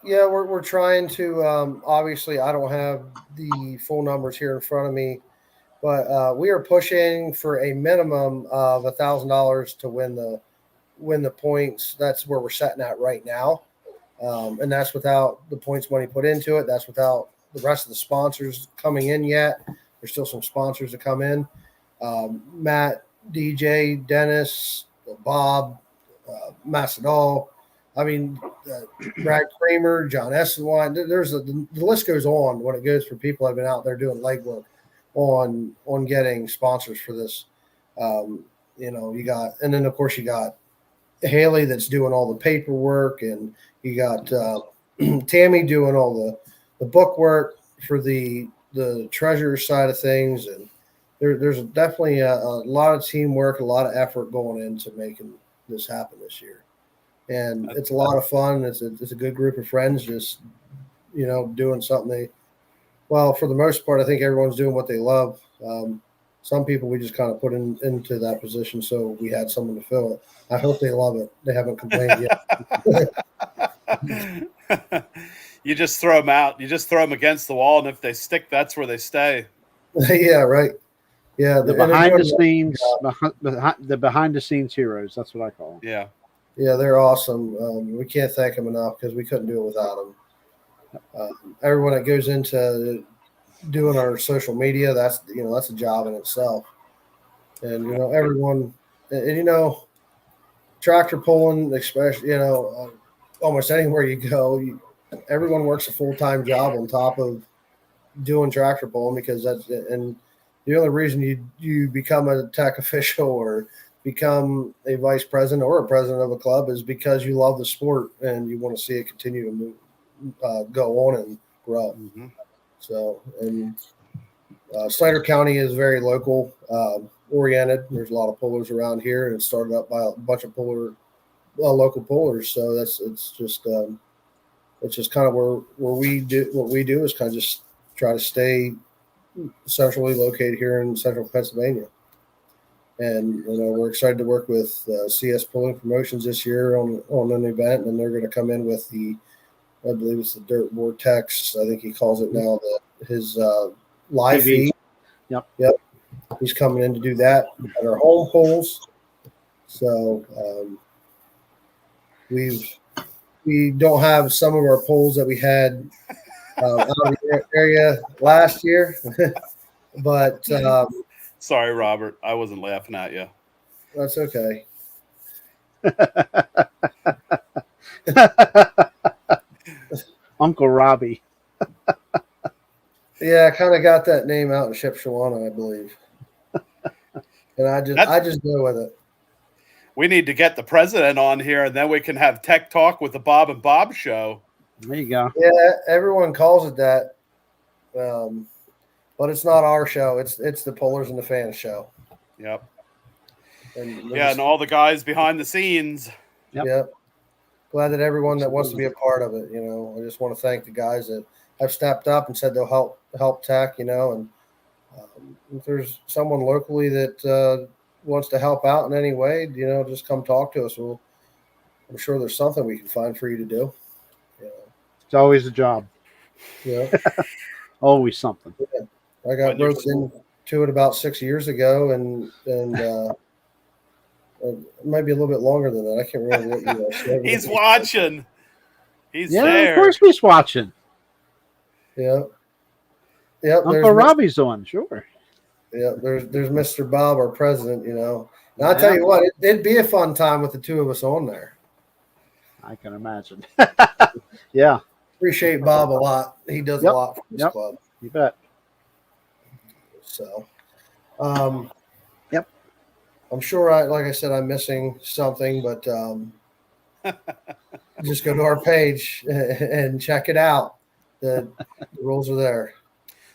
Speaker 4: Yeah, we're trying to. Obviously, I don't have the full numbers here in front of me, but we are pushing for a minimum of $1,000 to win the points. That's where we're setting at right now, and that's without the points money put into it. That's without the rest of the sponsors coming in yet. There's still some sponsors to come in. Matt, DJ, Dennis, Bob, Massadal. I mean, Brad Kramer, John Essenwine. The list goes on when it goes for people that have been out there doing legwork on getting sponsors for this. You got, and then of course you got Haley that's doing all the paperwork, and you got Tammy doing all the book work for the treasurer side of things, and there's definitely a lot of teamwork, a lot of effort going into making this happen this year. And it's a lot of fun. It's a good group of friends just, doing something for the most part, I think everyone's doing what they love. Some people we just kind of put into that position so we had someone to fill it. I hope they love it. They haven't complained
Speaker 2: yet. You just throw them out. You just throw them against the wall, and if they stick, that's where they stay.
Speaker 4: Yeah, right. Yeah,
Speaker 1: the behind the scenes heroes. That's what I call them.
Speaker 2: Yeah.
Speaker 4: Yeah, they're awesome. We can't thank them enough because we couldn't do it without them. Everyone that goes into doing our social media, that's a job in itself. And everyone and tractor pulling, especially, almost anywhere you go, everyone works a full-time job on top of doing tractor pulling, because and the only reason you become a tech official or become a vice president or a president of a club is because you love the sport and you want to see it continue to move, go on and grow.
Speaker 2: Mm-hmm.
Speaker 4: So, and Snyder County is very local oriented. There's a lot of pullers around here, and it started up by a bunch of local pullers. So it's just kind of where we do what we do is kind of just try to stay centrally located here in central Pennsylvania. And we're excited to work with CS Pulling Promotions this year on an event, and they're going to come in with I believe it's the Dirt Vortex. I think he calls it now his live
Speaker 1: TV.
Speaker 4: feed.
Speaker 1: Yep.
Speaker 4: He's coming in to do that at our home pulls. So we don't have some of our pulls that we had out of the area last year, but
Speaker 2: Sorry, Robert, I wasn't laughing at you.
Speaker 4: that's okay.
Speaker 1: Uncle Robbie.
Speaker 4: Yeah, I kind of got that name out in Shipshawana, I believe, and I just go with it.
Speaker 2: We need to get the president on here, and then we can have Tech Talk with the Bob and Bob show.
Speaker 1: There you go.
Speaker 4: Yeah, everyone calls it that, but it's not our show. It's the Pullers and the Fans show.
Speaker 2: Yep.
Speaker 4: And
Speaker 2: And all the guys behind the scenes.
Speaker 4: Yep. Glad that everyone that wants to be a part of it. I just want to thank the guys that have stepped up and said they'll help Tech. And if there's someone locally that wants to help out in any way, just come talk to us. I'm sure there's something we can find for you to do.
Speaker 1: It's always a job.
Speaker 4: Yeah.
Speaker 1: Always something.
Speaker 4: Yeah. I got roped into it about 6 years ago, and it might be a little bit longer than that. I can't remember what you said.
Speaker 2: He's watching. He's
Speaker 1: Yeah,
Speaker 2: there.
Speaker 1: of course he's watching.
Speaker 4: Yeah. Yep.
Speaker 1: Uncle Robbie's on, sure.
Speaker 4: Yeah, there's Mr. Bob, our president, And I'll tell you what, it'd be a fun time with the two of us on there.
Speaker 1: I can imagine. Yeah.
Speaker 4: Appreciate Bob a lot. He does a lot for this club.
Speaker 1: You bet.
Speaker 4: So,
Speaker 1: Yep.
Speaker 4: I'm sure like I said, I'm missing something, but just go to our page and check it out. The rules are there.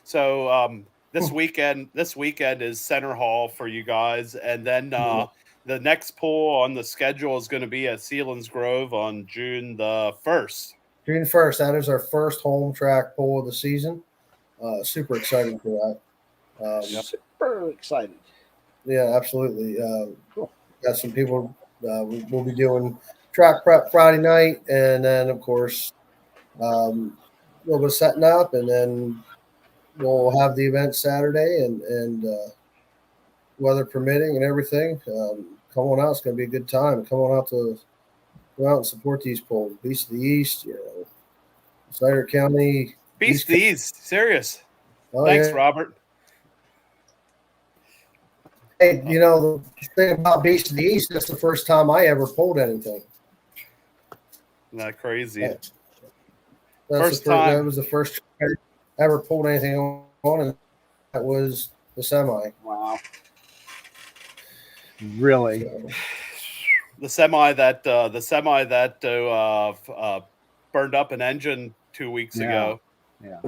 Speaker 2: So this weekend is Center Hall for you guys, and then the next pull on the schedule is going to be at Sealands Grove on June the 1st.
Speaker 4: June 1st. That is our first home track pull of the season. Super excited for that.
Speaker 1: Super excited.
Speaker 4: Yeah, absolutely.
Speaker 1: Cool.
Speaker 4: Got some people. We'll be doing track prep Friday night, and then of course a little bit of setting up, and then we'll have the event Saturday, and weather permitting and everything. Come on out; it's going to be a good time. Come on out to go out and support these polls. Beast of the East, Snyder County.
Speaker 2: Beast of the East, serious.
Speaker 4: Oh,
Speaker 2: Thanks,
Speaker 4: yeah.
Speaker 2: Robert.
Speaker 4: Hey, the thing about Beast of the East, that's the first time I ever pulled anything.
Speaker 2: Isn't that crazy?
Speaker 4: Yeah.
Speaker 2: First time.
Speaker 4: That was the first time I ever pulled anything on, and that was the semi.
Speaker 1: Wow. Really?
Speaker 4: So,
Speaker 2: The semi that burned up an engine 2 weeks ago.
Speaker 1: Yeah.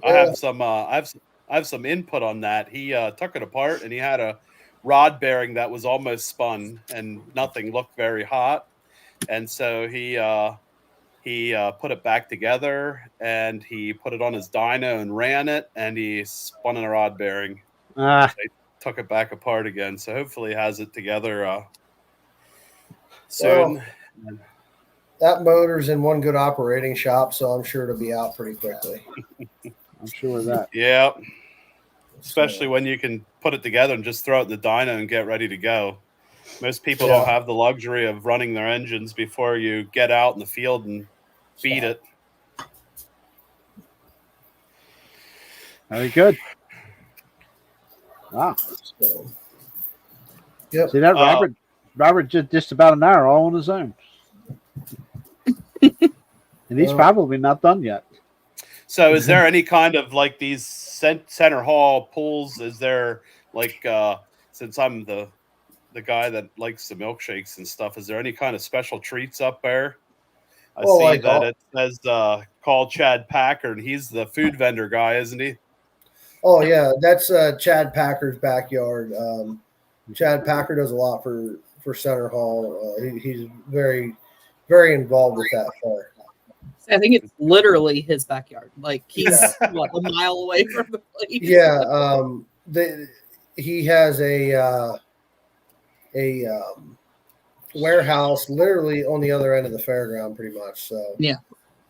Speaker 2: I have some input on that. He took it apart, and he had a rod bearing that was almost spun, and nothing looked very hot. And so he put it back together, and he put it on his dyno and ran it, and he spun in a rod bearing. They took it back apart again. So hopefully he has it together soon.
Speaker 4: Well, that motor's in one good operating shop, so I'm sure it'll be out pretty quickly.
Speaker 1: I'm sure of that.
Speaker 2: Yeah. Especially when you can put it together and just throw it in the dyno and get ready to go. Most people don't have the luxury of running their engines before you get out in the field and beat it.
Speaker 1: Very good. Wow.
Speaker 4: So, Yep.
Speaker 1: See that Robert just about an hour all on his own, and he's probably not done yet.
Speaker 2: So is there any kind of like these center hall pools? Is there like since I'm the guy that likes the milkshakes and stuff, is there any kind of special treats up there? I see
Speaker 4: like
Speaker 2: that it says call Chad Packard. He's the food vendor guy, isn't he?
Speaker 4: Oh yeah, that's Chad Packer's backyard. Chad Packard does a lot for Center Hall. He's very, very involved with that fair.
Speaker 3: I think it's literally his backyard. Like he's what, a mile away from the place.
Speaker 4: Yeah, he has a warehouse literally on the other end of the fairground, pretty much. So
Speaker 3: yeah.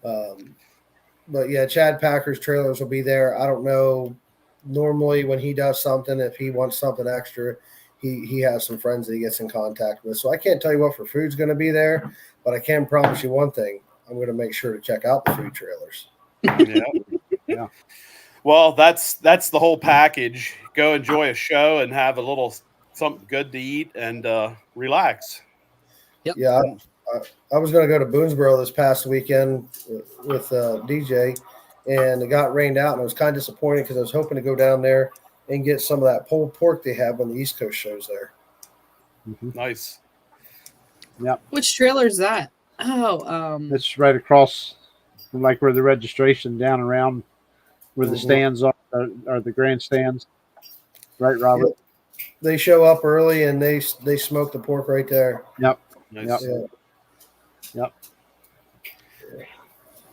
Speaker 4: But yeah, Chad Packer's trailers will be there. I don't know. Normally, when he does something, if he wants something extra, he has some friends that he gets in contact with. So I can't tell you what for food's going to be there, but I can promise you one thing: I'm going to make sure to check out the food trailers.
Speaker 2: Yeah. Well, that's the whole package. Go enjoy a show and have a little something good to eat and relax.
Speaker 3: Yep.
Speaker 4: Yeah, I was going to go to Boonesboro this past weekend with DJ, and it got rained out, and I was kind of disappointed because I was hoping to go down there and get some of that pulled pork they have when the East Coast shows there.
Speaker 2: Nice.
Speaker 1: Yep.
Speaker 3: Which trailer is that? Oh,
Speaker 1: it's right across from like where the registration down around where the stands are the grandstands. Right, Robert?
Speaker 4: Yep. They show up early and they smoke the pork right there.
Speaker 1: Yep.
Speaker 2: Nice.
Speaker 1: Yep.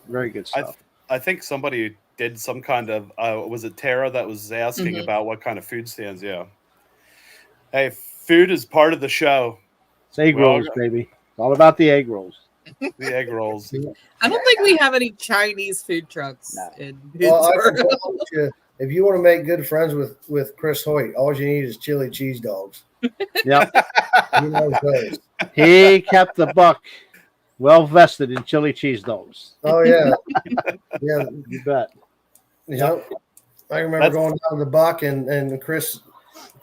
Speaker 1: Very good stuff.
Speaker 2: I think somebody did some kind of was it Tara that was asking about what kind of food stands? Yeah. Hey, food is part of the show.
Speaker 1: It's egg rolls, baby. It's all about the egg rolls.
Speaker 2: The egg rolls.
Speaker 3: I don't think we have any Chinese food trucks in
Speaker 4: Well,
Speaker 3: Pittsburgh.
Speaker 4: if you want to make good friends with Chris Hoyt, all you need is chili cheese dogs.
Speaker 1: Yep.
Speaker 4: He knows those.
Speaker 1: He kept the buck well vested in chili cheese dogs.
Speaker 4: Oh yeah, yeah,
Speaker 1: you bet.
Speaker 4: Yep. I remember going down to the buck and Chris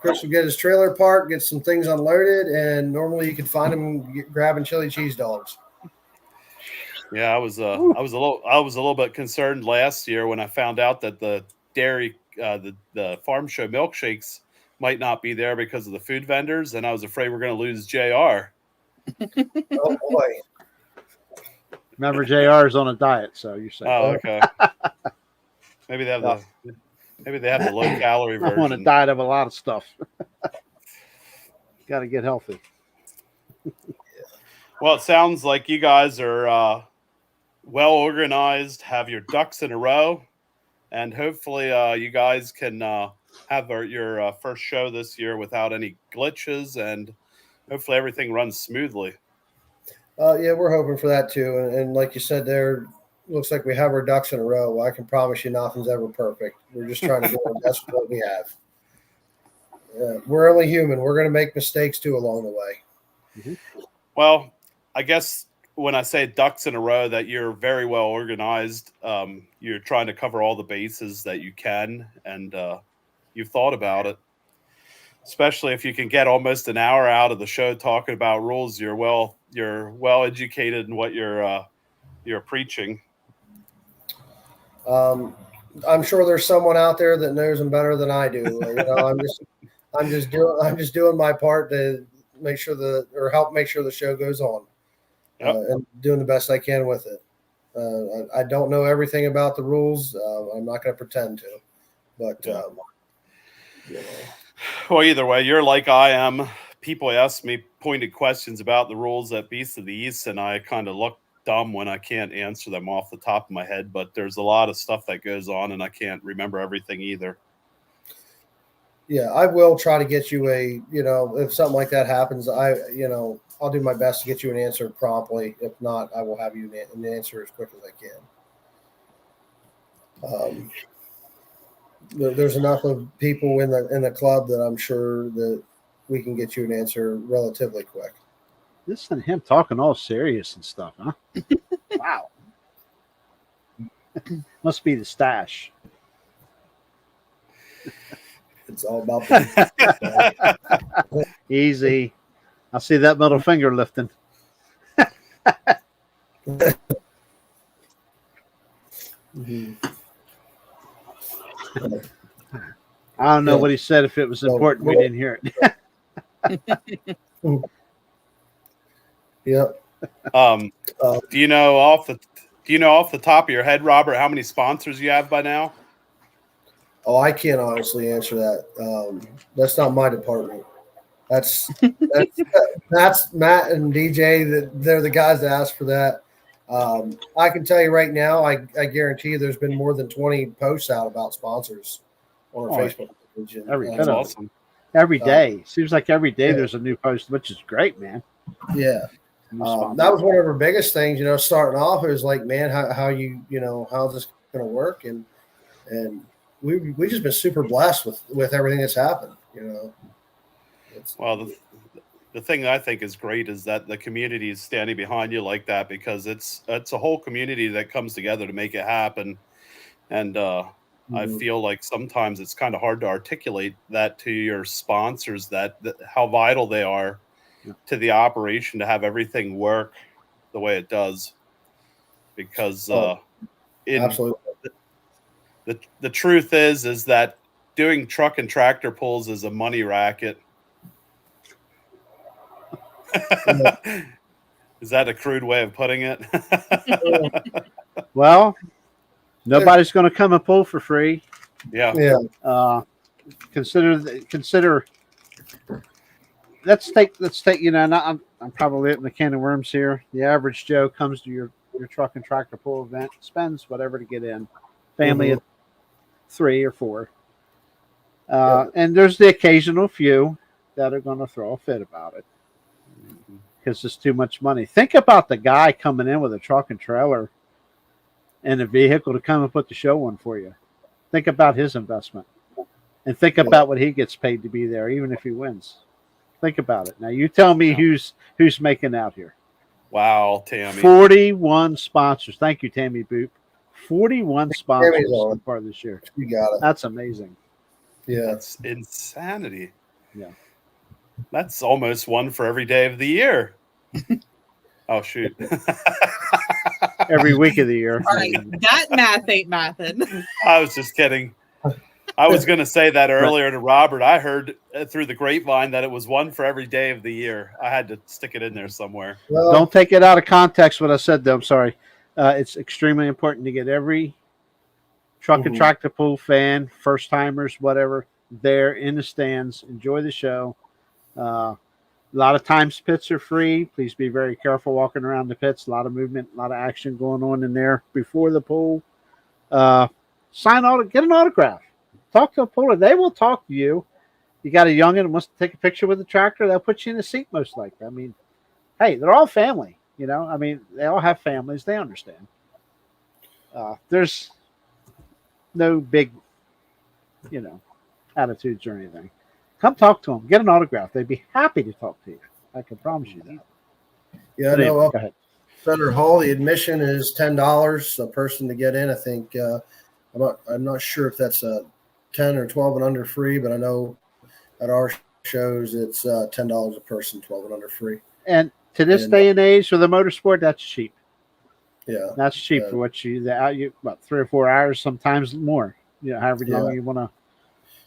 Speaker 4: would get his trailer parked, get some things unloaded, and normally you could find him grabbing chili cheese dogs.
Speaker 2: Yeah, I was a little bit concerned last year when I found out that the dairy the farm show milkshakes might not be there because of the food vendors, and I was afraid we're going to lose JR.
Speaker 4: Oh boy.
Speaker 1: Remember, JR is on a diet, so you're saying.
Speaker 2: Oh, okay. Maybe they have the low calorie version.
Speaker 1: I'm on a diet of a lot of stuff. Got to get healthy.
Speaker 2: Well, it sounds like you guys are well organized, have your ducks in a row, and hopefully you guys can have your first show this year without any glitches, and hopefully everything runs smoothly.
Speaker 4: Yeah, we're hoping for that too. And like you said, there looks like we have our ducks in a row. Well, I can promise you nothing's ever perfect. We're just trying to do our best with what we have. We're only human. We're going to make mistakes too along the way.
Speaker 2: Well, I guess when I say ducks in a row, that you're very well organized. You're trying to cover all the bases that you can, and you've thought about it. Especially if you can get almost an hour out of the show talking about rules, you're well educated in what you're preaching.
Speaker 4: I'm sure there's someone out there that knows them better than I do. You know, I'm just doing my part to make sure help make sure the show goes on, and doing the best I can with it. I don't know everything about the rules. I'm not going to pretend to, but you know.
Speaker 2: Well, either way, you're like I am. People ask me pointed questions about the rules at Beast of the East, and I kind of look dumb when I can't answer them off the top of my head. But there's a lot of stuff that goes on, and I can't remember everything either.
Speaker 4: Yeah, I will try to get you if something like that happens, I'll do my best to get you an answer promptly. If not, I will have you an answer as quick as I can. There's enough of people in the club that I'm sure that we can get you an answer relatively quick.
Speaker 1: Listen to him talking all serious and stuff, huh? Wow. Must be the stash.
Speaker 4: It's all about the
Speaker 1: Easy. I see that middle finger lifting. I don't know what he said. If it was important, we didn't hear it.
Speaker 4: Yep.
Speaker 2: Do you know off the top of your head, Robert, how many sponsors you have by now?
Speaker 4: Oh, I can't honestly answer that. That's not my department. That's Matt and DJ. That they're the guys that ask for that. I can tell you right now, I guarantee you there's been more than 20 posts out about sponsors on our Facebook page.
Speaker 2: That's awesome.
Speaker 1: Every day. Seems like every day there's a new post, which is great, man.
Speaker 4: Yeah. That was one of our biggest things, starting off. It was like, man, how's this going to work? And we've just been super blessed with everything that's happened,
Speaker 2: Well, the thing that I think is great is that the community is standing behind you like that, because it's a whole community that comes together to make it happen. And I feel like sometimes it's kind of hard to articulate that to your sponsors, that how vital they are to the operation to have everything work the way it does. Because
Speaker 4: absolutely.
Speaker 2: The truth is that doing truck and tractor pulls is a money racket. Is that a crude way of putting it?
Speaker 1: Well, nobody's going to come and pull for free.
Speaker 2: Yeah.
Speaker 1: Consider. Let's take. I'm probably hitting the can of worms here. The average Joe comes to your truck and tractor pull event, spends whatever to get in. Family of 3 or 4, and there's the occasional few that are going to throw a fit about it because it's too much money. Think about the guy coming in with a truck and trailer and a vehicle to come and put the show on for you. Think about his investment, and think about what he gets paid to be there, even if he wins. Think about it. Now, you tell me who's making out here.
Speaker 2: Wow, Tammy.
Speaker 1: 41 sponsors. Thank you, Tammy Boop. 41 sponsors so far this year.
Speaker 4: You got it.
Speaker 1: That's amazing.
Speaker 4: Yeah.
Speaker 2: That's insanity.
Speaker 1: Yeah.
Speaker 2: That's almost one for every day of the year. Oh, shoot.
Speaker 1: Every week of the year.
Speaker 3: All right, that math ain't mathin'.
Speaker 2: I was just kidding. I was going to say that earlier to Robert. I heard through the grapevine that it was one for every day of the year. I had to stick it in there somewhere.
Speaker 4: Well,
Speaker 1: don't take it out of context what I said, though. I'm sorry. It's extremely important to get every truck and tractor pull fan, first timers, whatever, there in the stands. Enjoy the show. A lot of times pits are free. Please be very careful walking around the pits. A lot of movement, a lot of action going on in there before the pull. Get an autograph. Talk to a puller. They will talk to you. You got a youngin that wants to take a picture with the tractor, they'll put you in the seat most likely. I mean, hey, they're all family. They all have families. They understand. There's no big, attitudes or anything. Come talk to them. Get an autograph. They'd be happy to talk to you. I can promise you that.
Speaker 4: Yeah,
Speaker 1: But anyway,
Speaker 4: no.
Speaker 1: go ahead.
Speaker 4: Thunder Hall, the admission is $10 a person to get in. I think I'm not sure if that's 10 or 12 and under free, but I know at our shows it's $10 a person, 12 and under free.
Speaker 1: And to this day and age for the motorsport, that's cheap.
Speaker 4: Yeah,
Speaker 1: that's cheap for what about 3 or 4 hours, sometimes more. However long you want to.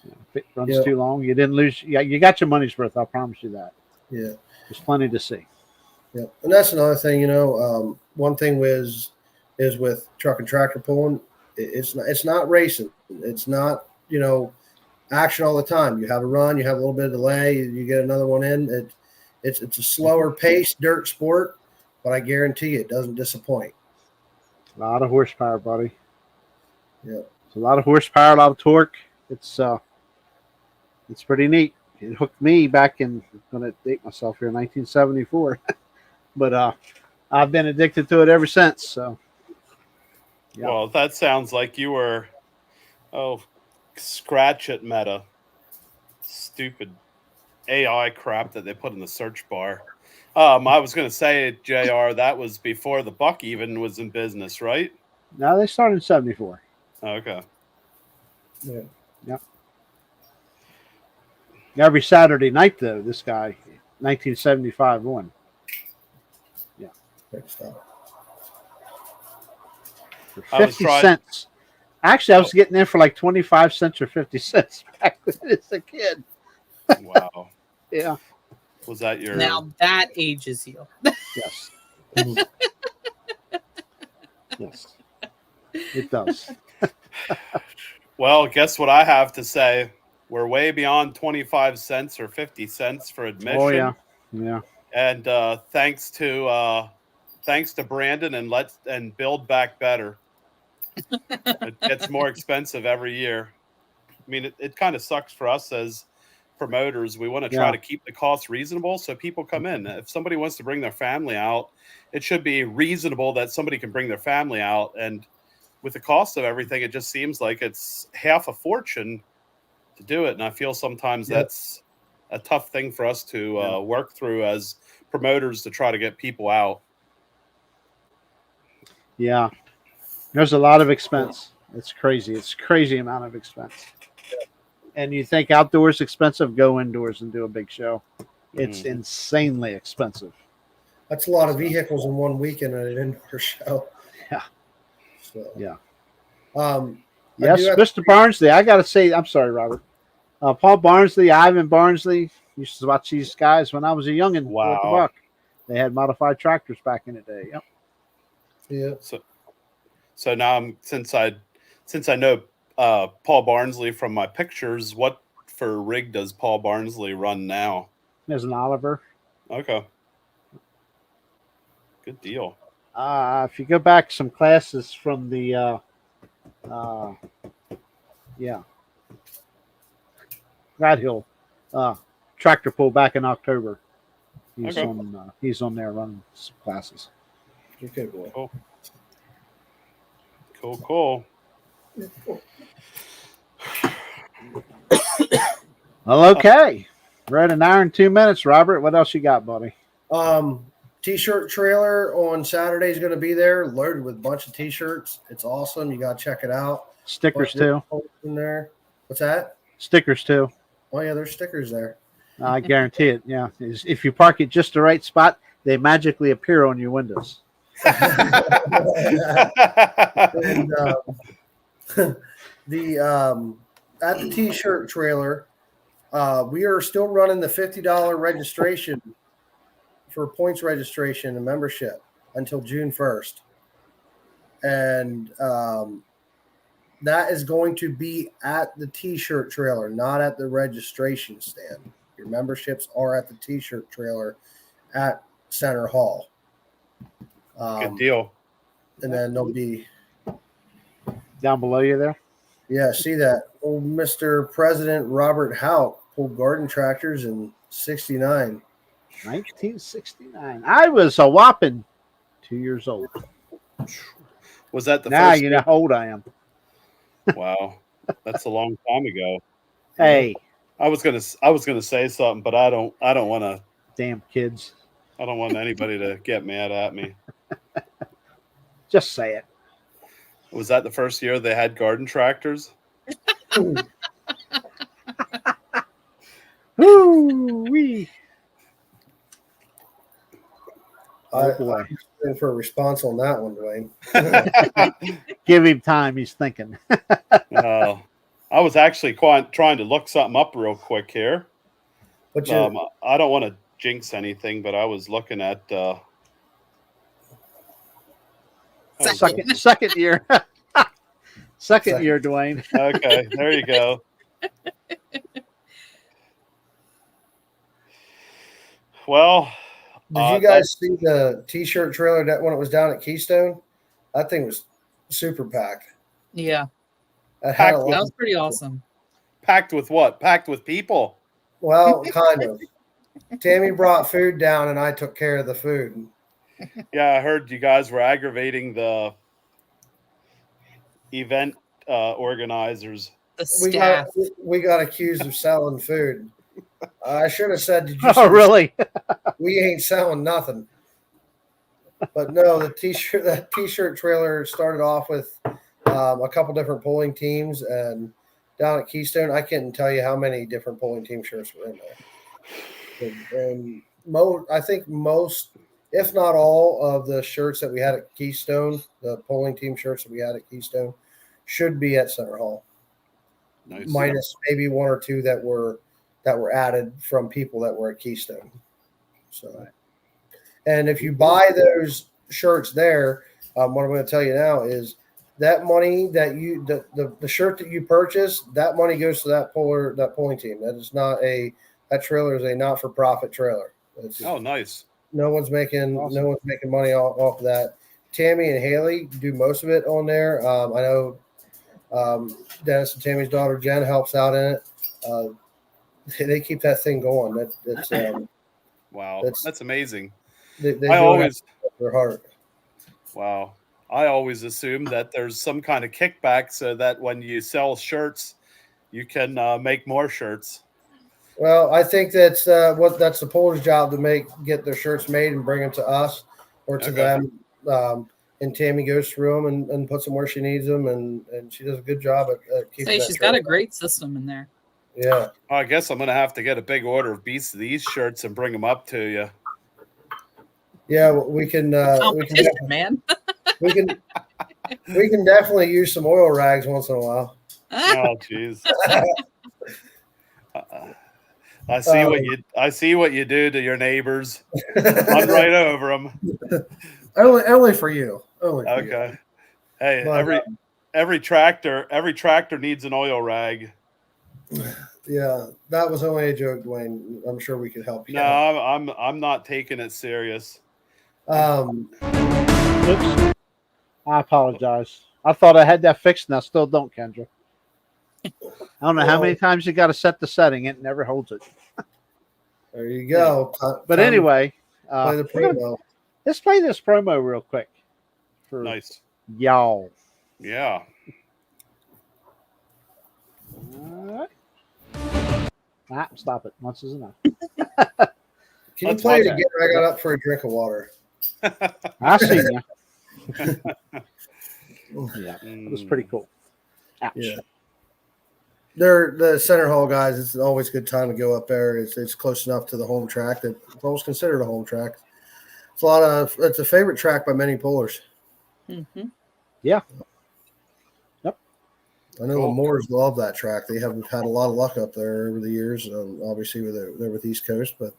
Speaker 1: If it runs too long, you didn't lose. You got your money's worth. I promise you that.
Speaker 4: Yeah,
Speaker 1: there's plenty to see.
Speaker 4: Yeah, and that's another thing. One thing is with truck and tractor pulling, it's not racing. It's not action all the time. You have a run, you have a little bit of delay, you get another one in. It's a slower paced dirt sport, but I guarantee you it doesn't disappoint.
Speaker 1: A lot of horsepower, buddy.
Speaker 4: Yeah,
Speaker 1: it's a lot of horsepower, a lot of torque. It's pretty neat. It hooked me back in. I'm going to date myself here, 1974, but I've been addicted to it ever since. So,
Speaker 2: yeah. Well, that sounds like you were, scratch it, Meta. Stupid AI crap that they put in the search bar. I was going to say, JR, that was before the buck even was in business, right?
Speaker 1: No, they started in 74.
Speaker 2: Okay.
Speaker 4: Yeah.
Speaker 1: Yep. Every Saturday night, though, this guy, 1975 won.
Speaker 4: Great stuff.
Speaker 1: For
Speaker 2: I was
Speaker 1: 50
Speaker 2: trying-
Speaker 1: cents. Actually, I was getting in for like 25 cents or 50 cents back when I was a kid.
Speaker 2: Wow.
Speaker 1: Yeah.
Speaker 2: Was that your?
Speaker 3: Now that ages you.
Speaker 1: Yes. Yes. It does.
Speaker 2: Well, guess what I have to say? We're way beyond 25 cents or 50 cents for admission.
Speaker 1: Oh, yeah. Yeah.
Speaker 2: And thanks to Brandon and Build Back Better. It gets more expensive every year. I mean, it kind of sucks for us as promoters. We want to try
Speaker 1: Yeah.
Speaker 2: to keep the costs reasonable so people come in. If somebody wants to bring their family out, it should be reasonable that somebody can bring their family out. And with the cost of everything, it just seems like it's half a fortune to do it. And I feel sometimes that's a tough thing for us to work through as promoters to try to get people out.
Speaker 1: Yeah. There's a lot of expense. It's crazy. It's a crazy amount of expense. And you think outdoors expensive, go indoors and do a big show. It's insanely expensive.
Speaker 4: That's a lot of vehicles in one weekend at an indoor show.
Speaker 1: Yeah.
Speaker 4: So,
Speaker 1: Yeah.
Speaker 4: I
Speaker 1: Yes,
Speaker 4: do have-
Speaker 1: Mr. Barnsley. I got to say, I'm sorry, Robert. Paul Barnsley, Ivan Barnsley, used to watch these guys when I was a youngin'.
Speaker 2: Wow.
Speaker 1: With the buck. They had modified tractors back in the day. Yep.
Speaker 4: Yeah.
Speaker 2: So now since I know Paul Barnsley from my pictures, what for rig does Paul Barnsley run now?
Speaker 1: There's an Oliver.
Speaker 2: Okay. Good deal.
Speaker 1: If you go back some classes from the Rat Hill tractor pull back in October. He's on there running some classes.
Speaker 4: Okay, boy.
Speaker 2: Cool.
Speaker 1: Well, okay. We're at an hour and 2 minutes, Robert. What else you got, buddy?
Speaker 4: T-shirt trailer on Saturday is going to be there, loaded with a bunch of T-shirts. It's awesome. You got to check it out.
Speaker 1: Stickers too.
Speaker 4: In there. What's that?
Speaker 1: Stickers too.
Speaker 4: Oh yeah, there's stickers there.
Speaker 1: I guarantee it. Yeah, if you park it just the right spot, they magically appear on your windows.
Speaker 4: And, at the T-shirt trailer, we are still running the $50 registration for points registration and membership until June 1st. And that is going to be at the T-shirt trailer, not at the registration stand. Your memberships are at the T-shirt trailer at Center Hall.
Speaker 2: Good deal.
Speaker 4: And then there'll be
Speaker 1: Down below you there.
Speaker 4: Yeah, see that old Mr. President Robert Houck pulled garden tractors in '69.
Speaker 1: 1969. I was a whopping 2 years old.
Speaker 2: Was that the
Speaker 1: Now
Speaker 2: first?
Speaker 1: you know how old I am.
Speaker 2: Wow, that's a long time ago.
Speaker 1: Hey,
Speaker 2: I was gonna say something, but I don't want to.
Speaker 1: damn kids.
Speaker 2: I don't want anybody to get mad at me.
Speaker 1: Just say it.
Speaker 2: Was that the first year they had garden tractors?
Speaker 1: Woo-wee. Oh, boy.
Speaker 4: I'm in for a response on that one, Dwayne.
Speaker 1: Give him time. He's thinking.
Speaker 2: I was actually trying to look something up real quick here.
Speaker 4: But
Speaker 2: I don't want to jinx anything, but I was looking at
Speaker 1: Second year. Second year, Dwayne.
Speaker 2: okay, there you go. Well,
Speaker 4: did you guys see the T-shirt trailer that when it was down at Keystone? That thing was super packed.
Speaker 3: Yeah,
Speaker 4: It had a
Speaker 3: that
Speaker 4: lot-
Speaker 3: was pretty awesome.
Speaker 2: packed with what? Packed with people.
Speaker 4: well, kind of. Tammy brought food down, and I took care of the food.
Speaker 2: Yeah, I heard you guys were aggravating the event organizers.
Speaker 3: The
Speaker 4: We
Speaker 3: staff.
Speaker 4: got accused of selling food. I should have said, "Did you?"
Speaker 1: Oh, really?
Speaker 4: We ain't selling nothing. But no, that T-shirt trailer started off with a couple different polling teams, and down at Keystone, I can't tell you how many different pulling team shirts were in there. And I think most, if not all, of the shirts that we had at Keystone, the pulling team shirts that we had at Keystone, should be at Center Hall.
Speaker 2: Nice.
Speaker 4: Minus maybe one or two that were added from people that were at Keystone. So, and if you buy those shirts there, what I'm going to tell you now is that money that you the shirt that you purchase, that money goes to that pulling team. That trailer is a not-for-profit trailer.
Speaker 2: Nice.
Speaker 4: No one's making money off of that. Tammy and Haley do most of it on there. I know Dennis and Tammy's daughter Jen helps out in it. They keep that thing going.
Speaker 2: Wow, that's amazing.
Speaker 4: They their heart.
Speaker 2: Wow. I always assume that there's some kind of kickback so that when you sell shirts, you can make more shirts.
Speaker 4: Well, I think that's the puller's job to get their shirts made and bring them to us or to them. And Tammy goes through them and puts them where she needs them, and she does a good job at keeping.
Speaker 3: She's got a great system in there.
Speaker 4: Yeah.
Speaker 2: I guess I'm going to have to get a big order of these shirts and bring them up to you.
Speaker 4: Yeah, we can.
Speaker 3: Man.
Speaker 4: we can definitely use some oil rags once in a while.
Speaker 2: Oh, jeez. I see what you do to your neighbors. I'm right over them.
Speaker 4: Only for you.
Speaker 2: Okay. Hey, every tractor needs an oil rag.
Speaker 4: Yeah, that was only a joke, Dwayne. I'm sure we could help you.
Speaker 2: No, I'm not taking it serious.
Speaker 1: Oops. I apologize. I thought I had that fixed, and I still don't, Kendra. I don't know how many times you got to set the setting. It never holds it.
Speaker 4: There you go.
Speaker 1: But anyway,
Speaker 4: play the promo.
Speaker 1: Let's play this promo real quick. For
Speaker 2: nice.
Speaker 1: Y'all.
Speaker 2: Yeah.
Speaker 1: Stop it. Once is enough.
Speaker 4: Can you play it again? I got up for a drink of water.
Speaker 1: I see you. Yeah, it was pretty cool. Ouch.
Speaker 4: Yeah. They're the Center Hall guys. It's always a good time to go up there. It's close enough to the home track that it's almost considered a home track. It's a favorite track by many pullers.
Speaker 3: Mm-hmm.
Speaker 1: Yeah. Yep.
Speaker 4: I know the Moors love that track. They have had a lot of luck up there over the years. Obviously, they're with East Coast, but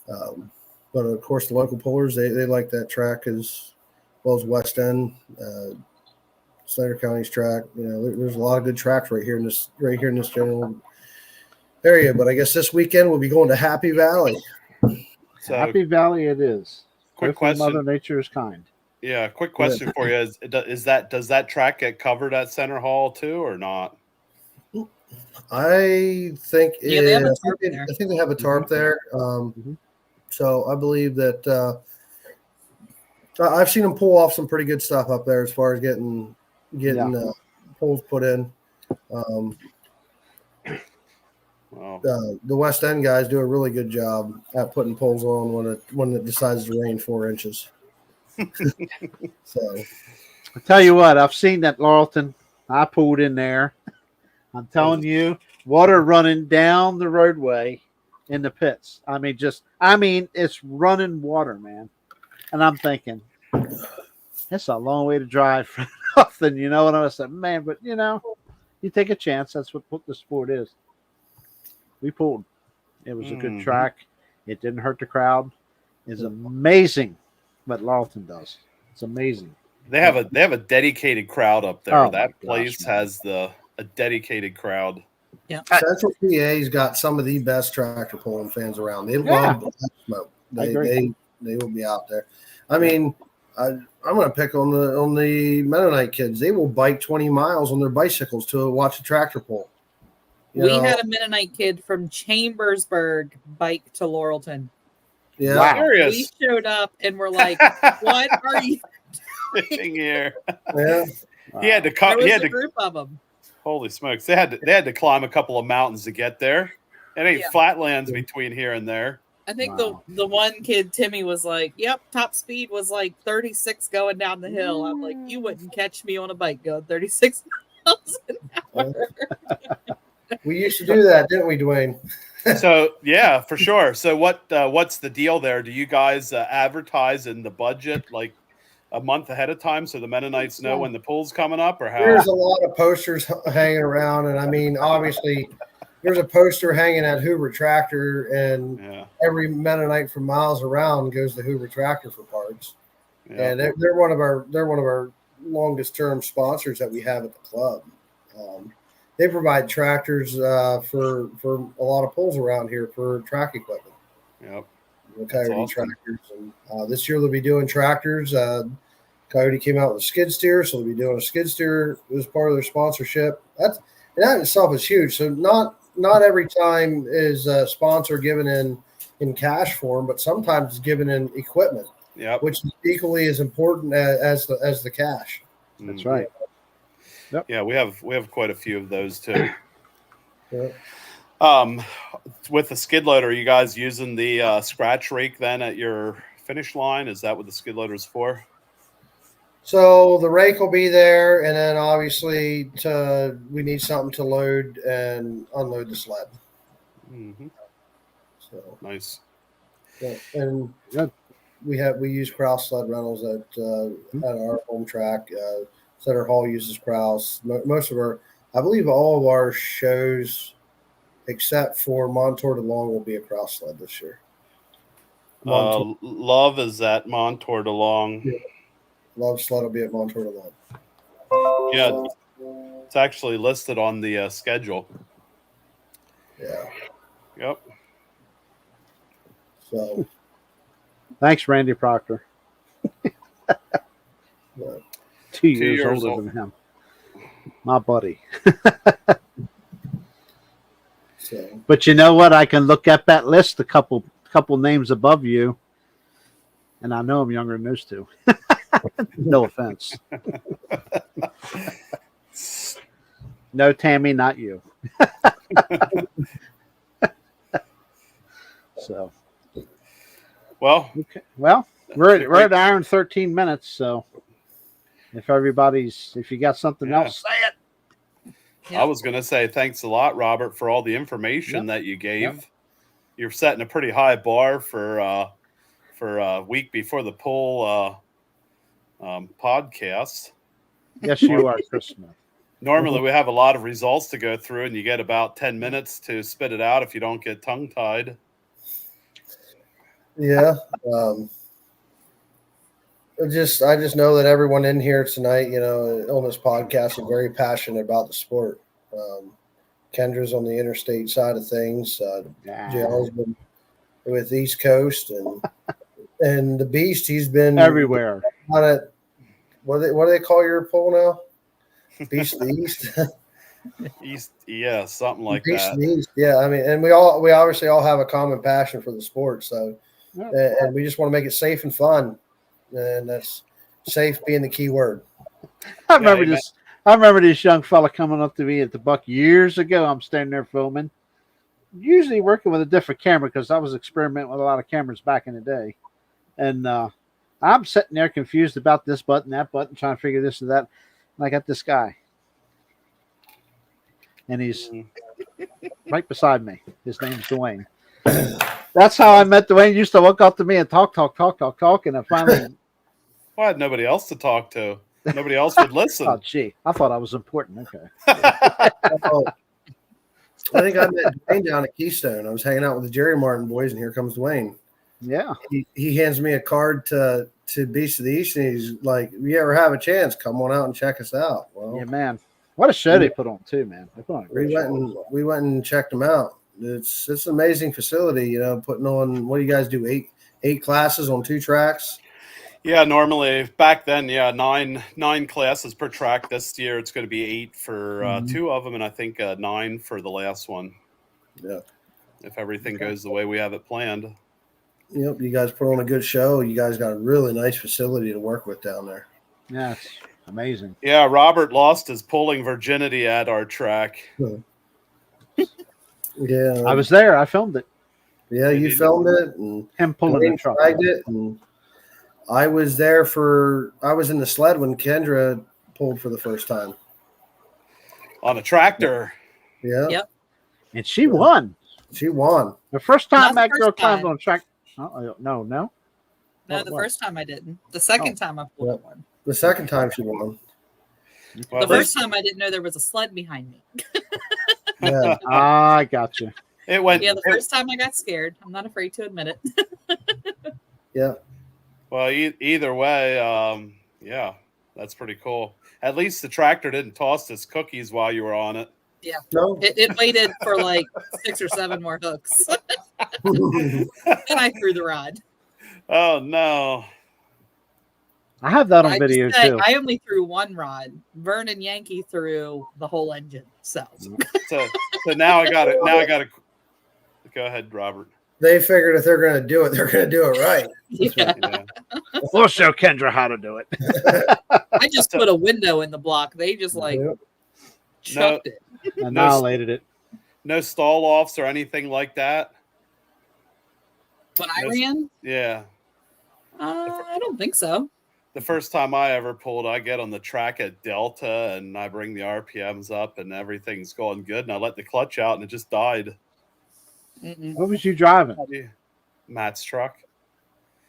Speaker 4: of course the local pullers they like that track as well as West End, Snyder County's track. There's a lot of good tracks right here in this general area. But I guess this weekend we'll be going to Happy Valley.
Speaker 2: So,
Speaker 1: Happy Valley it is.
Speaker 2: Quick question.
Speaker 1: Mother Nature is kind.
Speaker 2: Yeah, quick question for you does that track get covered at Center Hall too or not?
Speaker 4: I think
Speaker 3: they have a tarp there.
Speaker 4: I think they have a tarp there. So I believe that I've seen them pull off some pretty good stuff up there as far as getting poles put in. The West End guys do a really good job at putting poles on when it decides to rain 4 inches. So
Speaker 1: I tell you what, I've seen that Laurelton. I pulled in there. I'm telling you, water running down the roadway in the pits. I mean, it's running water, man. And I'm thinking, it's a long way to drive for nothing, you know. And I said, man, but you take a chance. That's what the sport is. We pulled. It was a good track. It didn't hurt the crowd. It's amazing what Laurelton does. It's amazing.
Speaker 2: They have a dedicated crowd up there. That place has a dedicated crowd.
Speaker 3: Yeah.
Speaker 4: Central PA's got some of the best tractor pulling fans around. They love the smoke. They will be out there. I mean, I'm going to pick on the Mennonite kids. They will bike 20 miles on their bicycles to watch a tractor pull.
Speaker 3: We had a Mennonite kid from Chambersburg bike to Laurelton.
Speaker 4: Yeah,
Speaker 2: wow.
Speaker 3: We showed up and we're like, "What are you
Speaker 2: doing here?"
Speaker 4: Yeah,
Speaker 2: he had to
Speaker 3: come. There was a group of them.
Speaker 2: Holy smokes! They had to climb a couple of mountains to get there. It ain't flatlands between here and there.
Speaker 3: I think the one kid, Timmy, was like, "Yep, top speed was like 36 going down the hill." I'm like, "You wouldn't catch me on a bike going 36 miles an hour."
Speaker 4: We used to do that, didn't we, Dwayne?
Speaker 2: So yeah, for sure. So what's the deal there? Do you guys advertise in the budget like a month ahead of time so the Mennonites know when the pool's coming up, or how?
Speaker 4: There's a lot of posters hanging around, and I mean, obviously, there's a poster hanging at Hoover Tractor, and every Mennonite from miles around goes to Hoover Tractor for parts. Yeah. And they're one of our longest term sponsors that we have at the club. They provide tractors for a lot of pulls around here for track equipment.
Speaker 2: Yep.
Speaker 4: Coyote tractors, and this year they'll be doing tractors. Coyote came out with a skid steer, so they'll be doing a skid steer as part of their sponsorship. That in itself is huge. So not every time is a sponsor given in cash form, but sometimes it's given in equipment.
Speaker 2: Yep.
Speaker 4: Which is equally as important as the cash.
Speaker 1: That's right.
Speaker 2: Yep. Yeah, we have quite a few of those too.
Speaker 4: Yeah.
Speaker 2: With the skid loader, are you guys using the scratch rake then at your finish line? Is that what the skid loader is for?
Speaker 4: So the rake will be there, and then obviously we need something to load and unload the sled.
Speaker 2: Mm-hmm.
Speaker 4: So
Speaker 2: nice.
Speaker 4: Yeah, and we use Kraus sled rentals at our home track. Center Hall uses Kraus. Most of I believe all of our shows, except for Montour de Long, will be a Kraus sled this year.
Speaker 2: Love is at Montour de Long.
Speaker 4: Yeah. Love sled will be at Montour de Long.
Speaker 2: Yeah, it's actually listed on the schedule.
Speaker 4: Yeah.
Speaker 2: Yep.
Speaker 4: So.
Speaker 1: Thanks, Randy Proctor.
Speaker 4: Yeah.
Speaker 1: 2 years older than him. My buddy.
Speaker 4: So.
Speaker 1: But you know what? I can look at that list a couple names above you, and I know I'm younger than those two. No offense. No, Tammy, not you. So.
Speaker 2: Well,
Speaker 1: okay. Well, we're at hour and 13 minutes, so if you got something else, say it.
Speaker 2: I was going to say thanks a lot, Robert, for all the information that you gave. Yep. You're setting a pretty high bar for a week before the pool podcast.
Speaker 1: Yes, you are, Chris Smith.
Speaker 2: Normally, we have a lot of results to go through, and you get about 10 minutes to spit it out if you don't get tongue-tied.
Speaker 4: Yeah. I just know that everyone in here tonight, on this podcast, is very passionate about the sport. Kendra's on the interstate side of things. JL's been with East Coast, and the Beast, he's been
Speaker 1: everywhere.
Speaker 4: On it. What do they call your poll now? Beast of the East.
Speaker 2: East, yeah, something like
Speaker 4: Beast
Speaker 2: that.
Speaker 4: Of the East. Yeah, I mean, and we obviously all have a common passion for the sport, so and we just want to make it safe and fun, and that's safe being the key word.
Speaker 1: I remember this young fella coming up to me at the Buck years ago. I'm standing there filming, usually working with a different camera because I was experimenting with a lot of cameras back in the day, and I'm sitting there confused about this button, that button, trying to figure this and that. And I got this guy, and he's right beside me. His name's Dwayne. That's how I met Dwayne. He used to walk up to me and talk, and I finally.
Speaker 2: Well, I had nobody else to talk to. Nobody else would listen.
Speaker 1: Oh, gee, I thought I was important. Okay.
Speaker 4: I think I met Dwayne down at Keystone. I was hanging out with the Jerry Martin boys, and here comes Dwayne.
Speaker 1: Yeah.
Speaker 4: He hands me a card to Beast of the East, and he's like, if you ever have a chance, come on out and check us out. Well,
Speaker 1: yeah, man. What a show they put on too, man. They put on a great show.
Speaker 4: We went and checked them out. It's an amazing facility, putting on, what do you guys do? Eight classes on 2 tracks?
Speaker 2: Yeah, normally back then, 9 classes per track. This year it's going to be 8 for 2 of them, and I think 9 for the last one.
Speaker 4: Yeah.
Speaker 2: If everything goes the way we have it planned.
Speaker 4: Yep, you guys put on a good show. You guys got a really nice facility to work with down there.
Speaker 1: Yeah, it's amazing.
Speaker 2: Yeah, Robert lost his pulling virginity at our track.
Speaker 4: Yeah.
Speaker 1: I was there. I filmed it.
Speaker 4: Yeah, you filmed it. And
Speaker 1: him pulling the truck.
Speaker 4: And I was there I was in the sled when Kendra pulled for the first time.
Speaker 2: On a tractor.
Speaker 4: Yeah.
Speaker 3: Yep.
Speaker 1: And she won.
Speaker 4: She won.
Speaker 1: The first time
Speaker 3: Not the
Speaker 1: that
Speaker 3: first
Speaker 1: girl climbed
Speaker 3: time.
Speaker 1: on track. Oh, no.
Speaker 3: No,
Speaker 1: What
Speaker 3: the
Speaker 1: was?
Speaker 3: first time I didn't. The second time I pulled
Speaker 4: Yep.
Speaker 3: one.
Speaker 4: The second time she won.
Speaker 2: Well,
Speaker 3: The
Speaker 2: at least
Speaker 3: first time I didn't know there was a sled behind me.
Speaker 4: Yeah.
Speaker 1: I got you.
Speaker 2: it went.
Speaker 3: Yeah, the first time I got scared. I'm not afraid to admit it.
Speaker 4: Yeah.
Speaker 2: Well, either way, yeah, that's pretty cool. At least the tractor didn't toss us cookies while you were on it.
Speaker 4: No.
Speaker 3: It waited for like 6 or 7 more hooks. Then I threw the rod.
Speaker 2: Oh no!
Speaker 1: I have that on
Speaker 3: I
Speaker 1: video
Speaker 3: just say,
Speaker 1: too.
Speaker 3: I only threw one rod. Vernon Yankee threw the whole engine. So
Speaker 2: So now I got it. Now I got to go ahead, Robert.
Speaker 4: They figured if they're going to do it, they're going to do it right.
Speaker 3: yeah,
Speaker 2: Yeah.
Speaker 1: We'll show Kendra how to do it.
Speaker 3: I just put a window in the block. They just like
Speaker 4: Yep.
Speaker 3: chucked it.
Speaker 1: Annihilated it.
Speaker 2: No stall offs or anything like that.
Speaker 3: When I ran,
Speaker 2: Yeah.
Speaker 3: I don't think so.
Speaker 2: The first time I ever pulled, I get on the track at Delta and I bring the RPMs up and everything's going good. And I let the clutch out and it just died.
Speaker 3: Mm-mm.
Speaker 1: What was you driving?
Speaker 2: Matt's truck.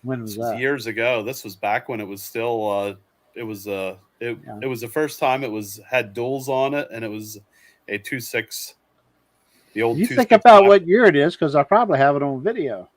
Speaker 1: When was
Speaker 2: This was
Speaker 1: that?
Speaker 2: years ago. This was back when it was still. It was the first time it had duals on it, and it was a 2.6. The old.
Speaker 1: You
Speaker 2: 2.6
Speaker 1: think about
Speaker 2: map-
Speaker 1: what year it is because I probably have it on video.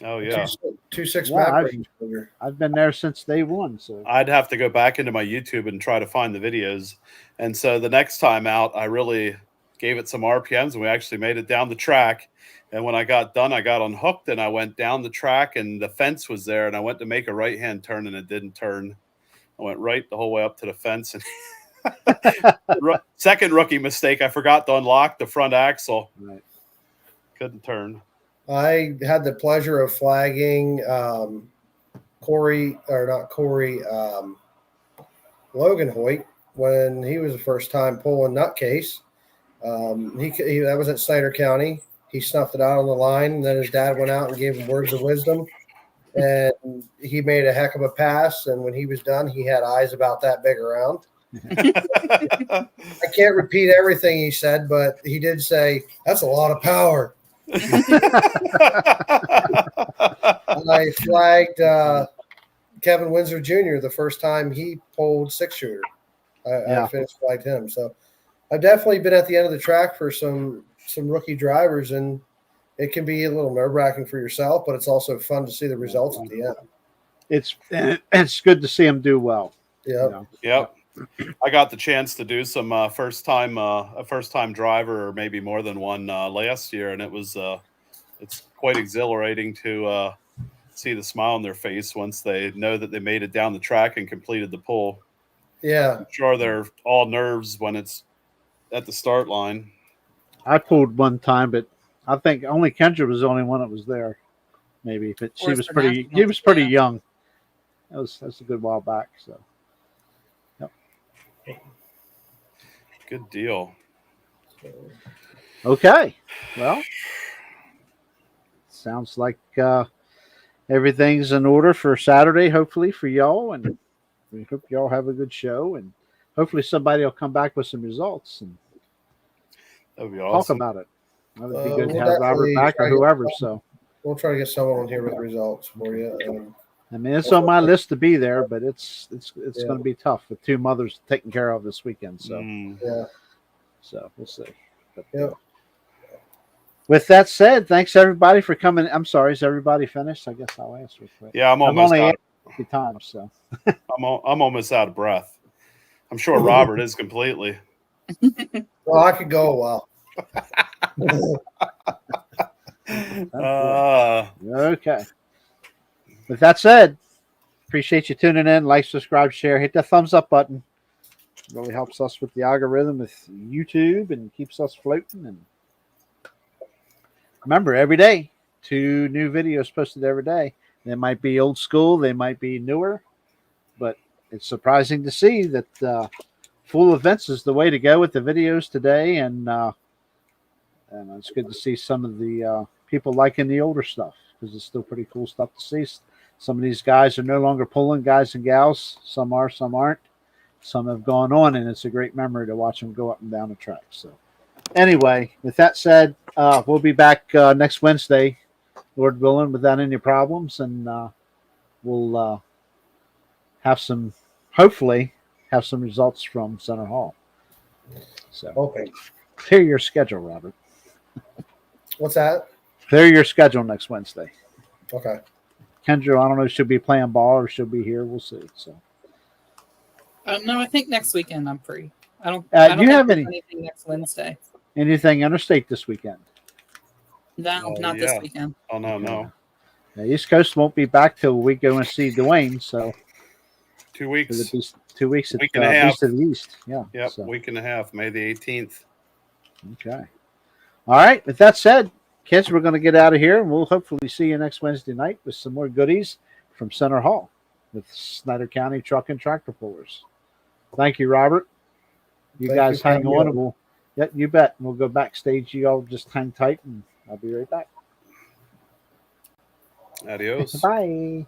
Speaker 2: Oh yeah.
Speaker 4: 2.6
Speaker 1: Yeah,
Speaker 4: map
Speaker 1: I've-
Speaker 4: range figure.
Speaker 1: I've been there since day one. So
Speaker 2: I'd have to go back into my YouTube and try to find the videos. And so the next time out, I really gave it some RPMs, and we actually made it down the track. And when I got done, I got unhooked and I went down the track, and the fence was there. And I went to make a right-hand turn, and it didn't turn. I went right the whole way up to the fence. And second rookie mistake, I forgot to unlock the front axle.
Speaker 1: right.
Speaker 2: Couldn't turn.
Speaker 4: I had the pleasure of flagging Logan Hoyt when he was the first time pulling Nutcase. He that was at Snyder County. He snuffed it out on the line, and then his dad went out and gave him words of wisdom. And he made a heck of a pass. And when he was done, he had eyes about that big around. I can't repeat everything he said, but he did say, "That's a lot of power." And I flagged Kevin Windsor Jr. the first time he pulled 6-shooter. I finished flagged him. So I've definitely been at the end of the track for some rookie drivers, and it can be a little nerve-wracking for yourself, but it's also fun to see the results at the end.
Speaker 1: It's good to see him do well.
Speaker 4: Yeah.
Speaker 1: You know?
Speaker 2: Yep. I got the chance to do some a first time driver, or maybe more than one last year, and it's quite exhilarating to see the smile on their face once they know that they made it down the track and completed the pull.
Speaker 4: Yeah.
Speaker 2: I'm sure they're all nerves when it's at the start line.
Speaker 1: I pulled one time, but I think only Kendra was the only one that was there. Maybe, but she
Speaker 3: Or
Speaker 1: was
Speaker 3: for
Speaker 1: pretty.
Speaker 3: nationals,
Speaker 1: He was pretty
Speaker 3: yeah.
Speaker 1: young. That's a good while back. So
Speaker 2: Good deal.
Speaker 1: okay, well, sounds like everything's in order for Saturday. Hopefully for y'all, and we hope y'all have a good show, and hopefully somebody will come back with some results and
Speaker 2: That would be
Speaker 1: talk
Speaker 2: awesome.
Speaker 1: about it. That would be good to
Speaker 4: We'll
Speaker 1: have Robert
Speaker 4: definitely
Speaker 1: back or
Speaker 4: try to get
Speaker 1: whoever.
Speaker 4: some-
Speaker 1: So
Speaker 4: We'll try to get someone on here with results for you.
Speaker 1: I mean, it's on my list to be there, but it's
Speaker 4: Yeah.
Speaker 1: going to be tough with 2 mothers taken care of this weekend. So
Speaker 4: Yeah.
Speaker 1: so we'll see. But,
Speaker 4: Yeah.
Speaker 1: with that said, thanks everybody for coming. I'm sorry, is everybody finished? I guess I'll ask real quick.
Speaker 2: Yeah, I'm almost
Speaker 1: only
Speaker 2: out.
Speaker 1: a few times, so
Speaker 2: I'm almost out of breath. I'm sure Robert is completely.
Speaker 4: Well, I could go a while.
Speaker 1: okay. With that said, appreciate you tuning in. Like, subscribe, share, hit the thumbs up button. It really helps us with the algorithm with YouTube and keeps us floating. And remember, every day, 2 new videos posted every day. They might be old school, they might be newer, but it's surprising to see that full events is the way to go with the videos today. And it's good to see some of the people liking the older stuff because it's still pretty cool stuff to see. Some of these guys are no longer pulling, guys and gals. Some are, some aren't. Some have gone on, and it's a great memory to watch them go up and down the track. So anyway, with that said, we'll be back next Wednesday, Lord willing, without any problems, and we'll hopefully have some results from Center Hall. So
Speaker 4: Hoping.
Speaker 1: clear your schedule, Robert.
Speaker 4: What's that?
Speaker 1: Clear your schedule next Wednesday.
Speaker 4: Okay.
Speaker 1: Kendra, I don't know if she'll be playing ball or she'll be here. We'll see. So
Speaker 3: No, I think next weekend I'm free. I don't.
Speaker 1: Do
Speaker 3: I don't
Speaker 1: you
Speaker 3: think
Speaker 1: have
Speaker 3: there's
Speaker 1: any-
Speaker 3: anything next Wednesday?
Speaker 1: anything interstate this weekend?
Speaker 3: No,
Speaker 2: Oh,
Speaker 3: not this
Speaker 2: yeah.
Speaker 3: weekend.
Speaker 2: Oh no.
Speaker 1: The East Coast won't be back till we go and see Dwayne. So
Speaker 2: 2
Speaker 1: it'll
Speaker 2: weeks.
Speaker 1: be 2 weeks at
Speaker 2: Week and a half.
Speaker 1: East of the East. Yeah.
Speaker 2: Yep,
Speaker 1: So,
Speaker 2: week and a half, May the 18th.
Speaker 1: okay. All right. With that said, kids, we're going to get out of here, and we'll hopefully see you next Wednesday night with some more goodies from Center Hall with Snyder County Truck and Tractor Pullers. Thank you, Robert. You
Speaker 4: Thank
Speaker 1: guys
Speaker 4: you for
Speaker 1: hang
Speaker 4: having me
Speaker 1: on,
Speaker 4: on.
Speaker 1: and we'll. Yeah, you bet. We'll go backstage. You all just hang tight, and I'll be right back.
Speaker 2: Adios.
Speaker 1: Bye.